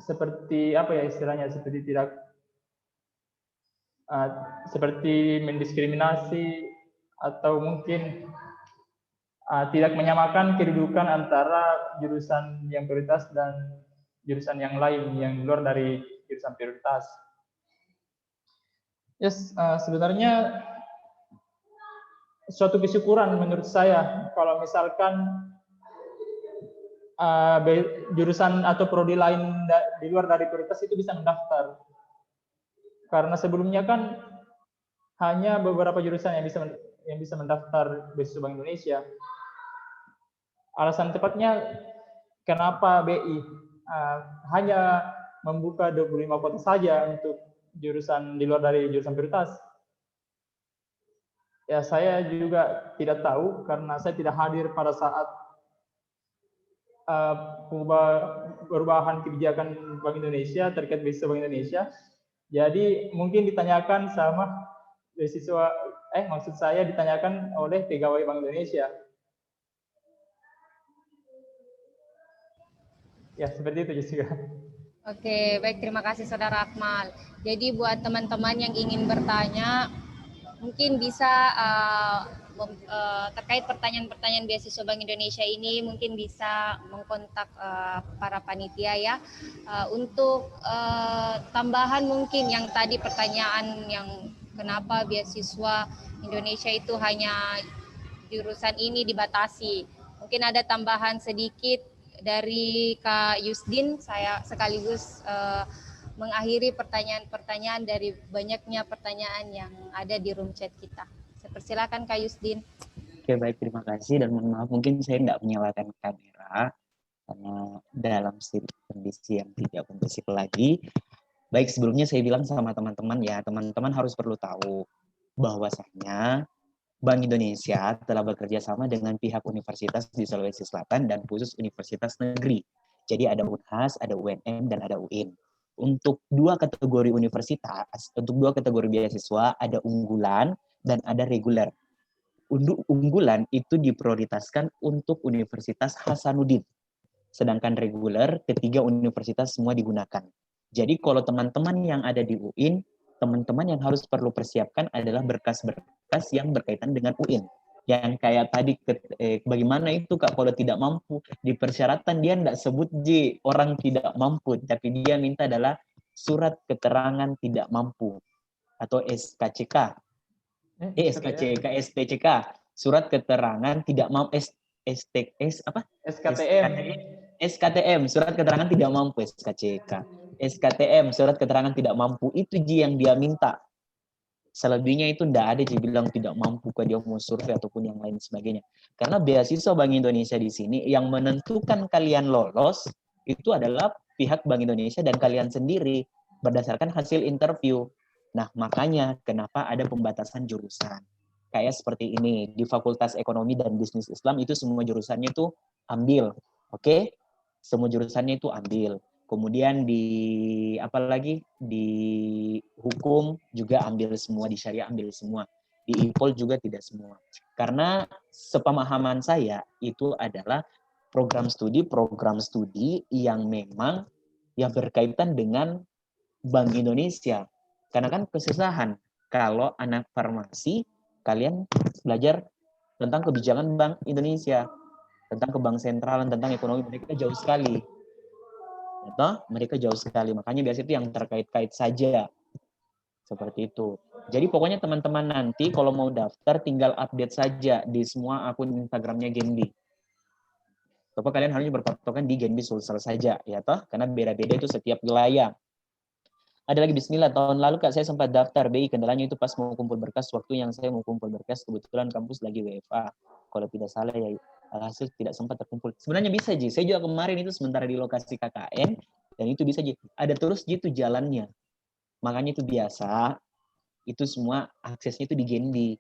seperti apa ya istilahnya, seperti tidak seperti mendiskriminasi atau mungkin tidak menyamakan kedudukan antara jurusan yang prioritas dan jurusan yang lain yang luar dari jurusan prioritas. Yes, sebenarnya suatu kesyukuran menurut saya kalau misalkan jurusan atau prodi lain di luar dari prioritas itu bisa mendaftar. Karena sebelumnya kan hanya beberapa jurusan yang bisa mendaftar beasiswa Bank Indonesia. Alasan tepatnya kenapa BI hanya membuka 25 kota saja untuk jurusan di luar dari jurusan prioritas. Ya, saya juga tidak tahu karena saya tidak hadir pada saat perubahan kebijakan Bank Indonesia terkait beasiswa Bank Indonesia. Jadi mungkin ditanyakan sama beasiswa, maksud saya ditanyakan oleh pegawai Bank Indonesia. Ya, seperti itu Jessica. Oke, baik, terima kasih Saudara Akmal. Jadi buat teman-teman yang ingin bertanya, mungkin bisa terkait pertanyaan-pertanyaan beasiswa Bank Indonesia ini mungkin bisa mengkontak para panitia ya untuk tambahan mungkin yang tadi pertanyaan yang kenapa beasiswa Indonesia itu hanya jurusan ini dibatasi. Mungkin ada tambahan sedikit dari Kak Yusdin, saya sekaligus mengakhiri pertanyaan-pertanyaan dari banyaknya pertanyaan yang ada di room chat kita. Saya persilakan Kak Yusdin. Oke, baik, terima kasih dan mohon maaf mungkin saya tidak menyalakan kamera karena dalam kondisi yang tidak kondusif lagi. Baik, sebelumnya saya bilang sama teman-teman ya, teman-teman harus perlu tahu bahwasanya Bank Indonesia telah bekerja sama dengan pihak universitas di Sulawesi Selatan dan khusus universitas negeri. Jadi ada UNHAS, ada UNM, dan ada UIN. Untuk dua kategori universitas, untuk dua kategori beasiswa, ada unggulan dan ada reguler. Untuk unggulan itu diprioritaskan untuk Universitas Hasanuddin. Sedangkan reguler, ketiga universitas semua digunakan. Jadi kalau teman-teman yang ada di UIN, teman-teman yang harus perlu persiapkan adalah berkas-berkas yang berkaitan dengan UIN. Yang kayak tadi, bagaimana itu Kak kalau tidak mampu? Di persyaratan dia tidak sebut orang tidak mampu, tapi dia minta adalah surat keterangan tidak mampu atau SKCK. SPCK, surat keterangan tidak mampu, SKTM, surat keterangan tidak mampu, SKCK. SKTM, surat keterangan tidak mampu, itu yang dia minta. Selebihnya itu tidak ada bilang tidak mampu ke dia mau survei ataupun yang lain sebagainya. Karena beasiswa Bank Indonesia di sini yang menentukan kalian lolos itu adalah pihak Bank Indonesia dan kalian sendiri berdasarkan hasil interview. Nah, makanya kenapa ada pembatasan jurusan. Kayak seperti ini, di Fakultas Ekonomi dan Bisnis Islam itu semua jurusannya itu ambil. Oke? Semua jurusannya itu ambil. Kemudian di hukum juga ambil semua, di syariah ambil semua, di IPOL juga tidak semua. Karena sepemahaman saya itu adalah program studi yang memang ya berkaitan dengan Bank Indonesia. Karena kan kesusahan kalau anak farmasi kalian belajar tentang kebijakan Bank Indonesia, tentang kebank sentralan, tentang ekonomi, mereka jauh sekali. Mereka jauh sekali, makanya biasanya itu yang terkait-kait saja. Seperti itu. Jadi pokoknya teman-teman nanti kalau mau daftar tinggal update saja di semua akun Instagramnya Genbi. Bapak kalian harusnya berpatokan di Genbi Sulsel saja, ya toh? Karena beda-beda itu setiap wilayah. Ada lagi bismillah, tahun lalu Kak saya sempat daftar BI, kendalanya itu pas mau kumpul berkas, waktu yang saya mau kumpul berkas, kebetulan kampus lagi WFA. Kalau tidak salah ya hasil tidak sempat terkumpul. Sebenarnya bisa Ji, saya juga kemarin itu sementara di lokasi KKN, dan itu bisa Ji, ada terus gitu jalannya. Makanya itu biasa, itu semua aksesnya itu di Genbi.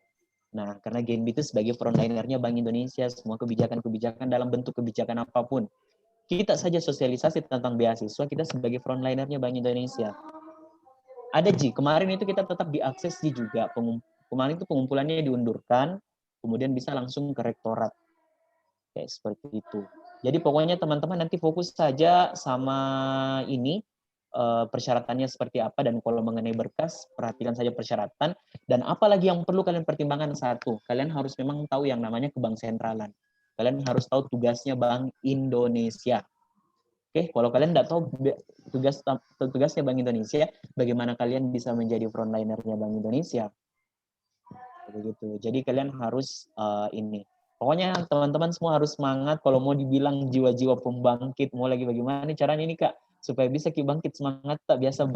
Nah, karena Genbi itu sebagai frontlinernya Bank Indonesia, semua kebijakan-kebijakan dalam bentuk kebijakan apapun. Kita saja sosialisasi tentang beasiswa, kita sebagai frontlinernya Bank Indonesia. Ada Ji, kemarin itu kita tetap diakses Ji juga. Kemarin itu pengumpulannya diundurkan, kemudian bisa langsung ke rektorat. Kayak seperti itu. Jadi pokoknya teman-teman nanti fokus saja sama ini, persyaratannya seperti apa, dan kalau mengenai berkas, perhatikan saja persyaratan, dan apalagi yang perlu kalian pertimbangkan satu, kalian harus memang tahu yang namanya kebank sentralan. Kalian harus tahu tugasnya Bank Indonesia. Oke, kalau kalian tidak tahu tugasnya Bank Indonesia, bagaimana kalian bisa menjadi frontlinernya Bank Indonesia? Begitu. Jadi kalian harus ini. Pokoknya teman-teman semua harus semangat. Kalau mau dibilang jiwa-jiwa pembangkit, mau lagi bagaimana caranya ini Kak, supaya bisa bangkit semangat tak biasa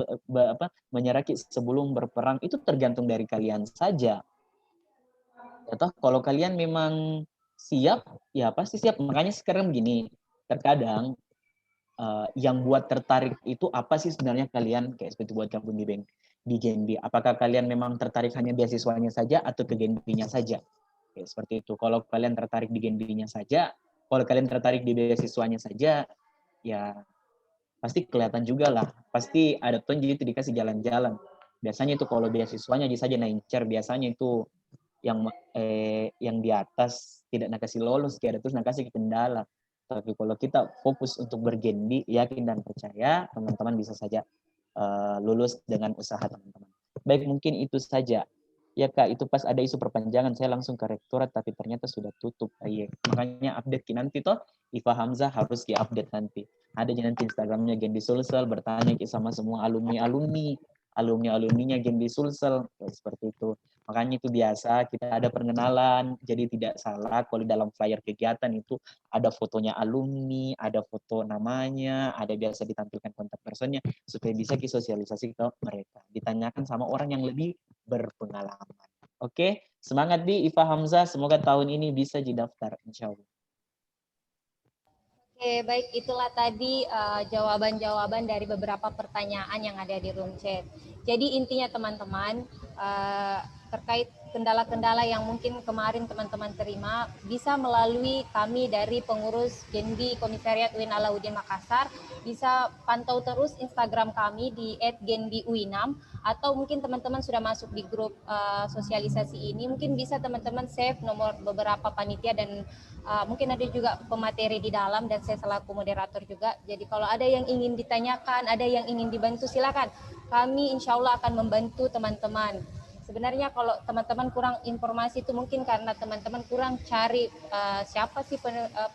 menyerah sebelum berperang, itu tergantung dari kalian saja. Atau kalau kalian memang siap, ya pasti siap. Makanya sekarang begini, terkadang yang buat tertarik itu apa sih sebenarnya kalian, kayak seperti buat gabung di Genbi. Apakah kalian memang tertarik hanya beasiswanya saja atau ke Genbi-nya saja? Kayak seperti itu. Kalau kalian tertarik di Genbi-nya saja, kalau kalian tertarik di beasiswanya saja, ya pasti kelihatan juga lah. Pasti ada tonji itu dikasih jalan-jalan. Biasanya itu kalau beasiswanya saja naincer, biasanya itu yang di atas tidak nak kasih lolos, kayak ada terus nak kasih kendala. Tapi kalau kita fokus untuk bergenbi, yakin dan percaya, teman-teman bisa saja lulus dengan usaha teman-teman. Baik, mungkin itu saja. Ya Kak, itu pas ada isu perpanjangan, saya langsung ke rektorat, tapi ternyata sudah tutup. Iya. Makanya update ki nanti toh, Iva Hamzah harus di-update nanti. Ada nanti Instagramnya Genbi Sulsel, bertanya sama semua alumni-alumninya Genbi Sulsel, seperti itu. Makanya itu biasa, kita ada perkenalan, jadi tidak salah kalau dalam flyer kegiatan itu ada fotonya alumni, ada foto namanya, ada biasa ditampilkan kontak personnya, supaya bisa disosialisasi ke mereka. Ditanyakan sama orang yang lebih berpengalaman. Oke, semangat di Iva Hamzah, semoga tahun ini bisa didaftar, insya Allah. Oke, baik, itulah tadi jawaban-jawaban dari beberapa pertanyaan yang ada di room chat. Jadi intinya teman-teman, terkait kendala-kendala yang mungkin kemarin teman-teman terima, bisa melalui kami dari pengurus Genbi Komisariat UIN Alauddin Makassar, bisa pantau terus Instagram kami di @genbiuinam, atau mungkin teman-teman sudah masuk di grup sosialisasi ini, mungkin bisa teman-teman save nomor beberapa panitia dan mungkin ada juga pemateri di dalam, dan saya selaku moderator juga. Jadi kalau ada yang ingin ditanyakan, ada yang ingin dibantu, silakan. Kami insya Allah akan membantu teman-teman. Sebenarnya kalau teman-teman kurang informasi itu mungkin karena teman-teman kurang cari siapa sih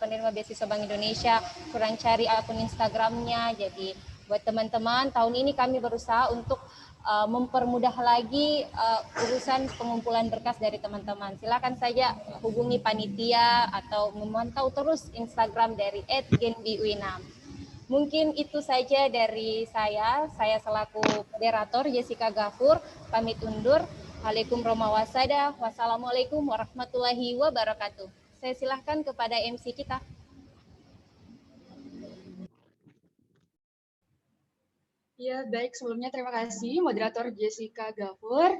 penerima beasiswa Bank Indonesia, kurang cari akun Instagramnya. Jadi buat teman-teman, tahun ini kami berusaha untuk mempermudah lagi urusan pengumpulan berkas dari teman-teman. Silakan saja hubungi panitia atau memantau terus Instagram dari @genbiuinam. Mungkin itu saja dari saya selaku moderator Jessica Gafur, pamit undur. Wassalamualaikum warahmatullahi wabarakatuh. Saya silahkan kepada MC kita. Ya, baik. Sebelumnya terima kasih moderator Jessica Gafur.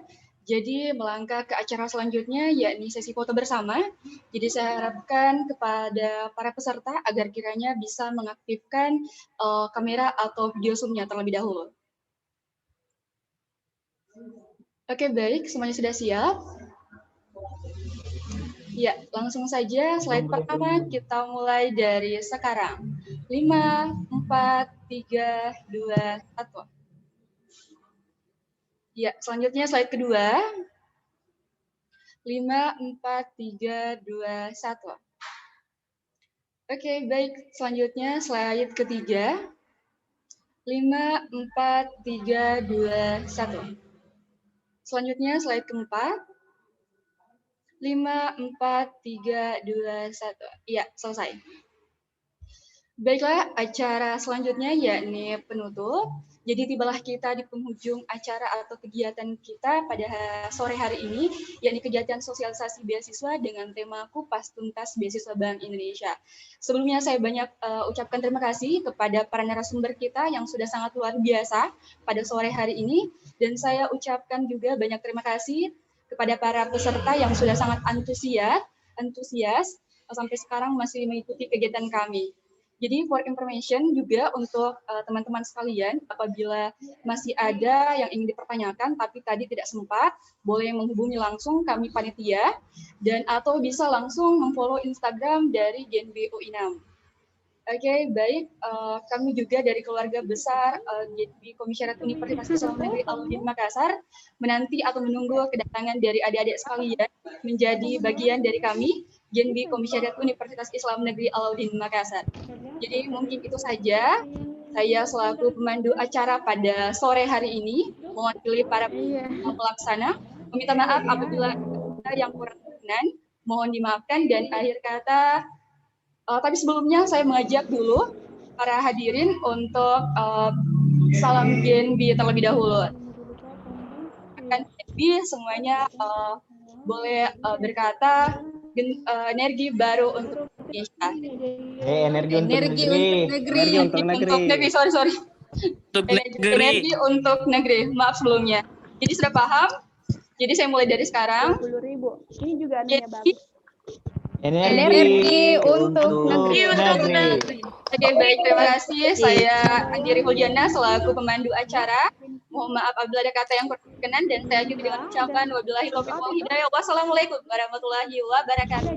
Jadi melangkah ke acara selanjutnya, yakni sesi foto bersama. Jadi saya harapkan kepada para peserta agar kiranya bisa mengaktifkan kamera atau video zoom-nya terlebih dahulu. Oke, baik. Semuanya sudah siap? Ya, langsung saja slide pertama kita mulai dari sekarang. 5, 4, 3, 2, 1. Ya, selanjutnya slide kedua. 5, 4, 3, 2, 1. Oke, baik. Selanjutnya slide ketiga. 5, 4, 3, 2, 1. Selanjutnya slide keempat. 5, 4, 3, 2, 1. Ya, selesai. Baiklah, acara selanjutnya yakni penutup. Jadi tibalah kita di penghujung acara atau kegiatan kita pada sore hari ini, yakni kegiatan sosialisasi beasiswa dengan tema Kupas Tuntas Beasiswa Bank Indonesia. Sebelumnya saya banyak ucapkan terima kasih kepada para narasumber kita yang sudah sangat luar biasa pada sore hari ini, dan saya ucapkan juga banyak terima kasih kepada para peserta yang sudah sangat antusias sampai sekarang masih mengikuti kegiatan kami. Jadi for information juga untuk teman-teman sekalian, apabila masih ada yang ingin dipertanyakan tapi tadi tidak sempat, boleh menghubungi langsung kami panitia, dan atau bisa langsung memfollow Instagram dari Genbi UINAM. Oke, baik. Kami juga dari keluarga besar Genbi Komisariat Universitas Islam Negeri Alauddin Makassar menanti atau menunggu kedatangan dari adik-adik sekalian menjadi bagian dari kami, Genbi Komisariat Universitas Islam Negeri Alauddin Makassar. Jadi mungkin itu saja. Saya selaku pemandu acara pada sore hari ini mewakili para pelaksana. Meminta maaf apabila ada yang kurang berkenan, mohon dimaafkan, dan akhir kata tapi sebelumnya saya mengajak dulu para hadirin untuk salam Genbi terlebih dahulu. Genbi semuanya boleh berkata energi baru untuk Indonesia. Energi untuk negeri. Sorry. Energi untuk negeri. Maaf sebelumnya. Jadi sudah paham? Jadi saya mulai dari sekarang. 20.000. Ini juga adanya bagus. Energi untuk negeri. Oke, baik, terima kasih. Saya Andiri Huljana selaku pemandu acara. Mohon maaf apabila ada kata yang kurang berkenan, dan saya juga dengan ucapan wabillahi taufiq wal hidayah. Wassalamualaikum warahmatullahi wabarakatuh.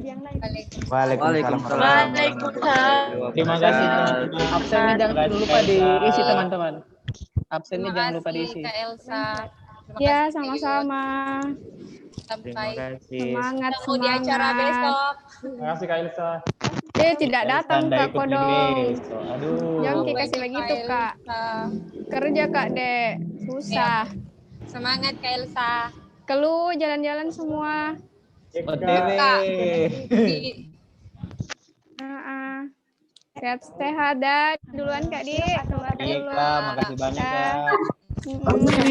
Waalaikumsalam. Terima kasih. Absennya jangan lupa diisi teman-teman. Absennya jangan lupa diisi. Kak Elsa. Terima Ya, kasih, Yun. sama-sama. Sampai kasih. Semangat, ketemu di acara semangat. besok. Terima kasih Kak Elsa. Tidak datang Anda Kak ikut nih Kodong. besok. Aduh. Jangan kayak kasih Bagi begitu Kak Kak. Elsa. Kerja Kak Dek, susah. Semangat Kak Elsa. Keluar jalan-jalan semua. OTW. Sehat-sehat dah. Duluan Kak Dik. Keluar Iya dulu. Kak, makasih banyak Kak.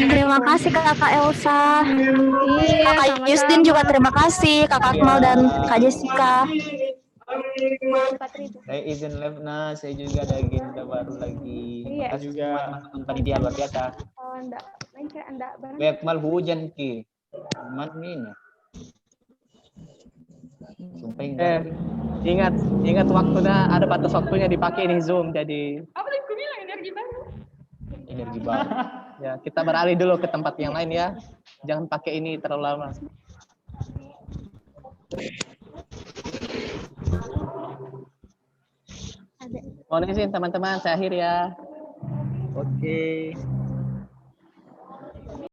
Terima kasih Kakak Elsa. Iya, Kakak sama-sama. Yusdin juga terima kasih. Kakak Akmal dan Kak Jessica. Saya izin live, nah saya juga ada agenda baru lagi. Iya. Makasih juga teman-teman panitia luar biasa. Oh, enggak. Enggak barang. Wekmal hujan ki. Man ini. Sumpah Ingat waktunya, ada batas waktunya dipakai ini Zoom, jadi Apa yang gue bilang energi baru? energi baru. ya kita beralih dulu ke tempat yang lain ya. Jangan pakai ini terlalu lama. Mohon izin teman-teman, saya akhir ya. Oke.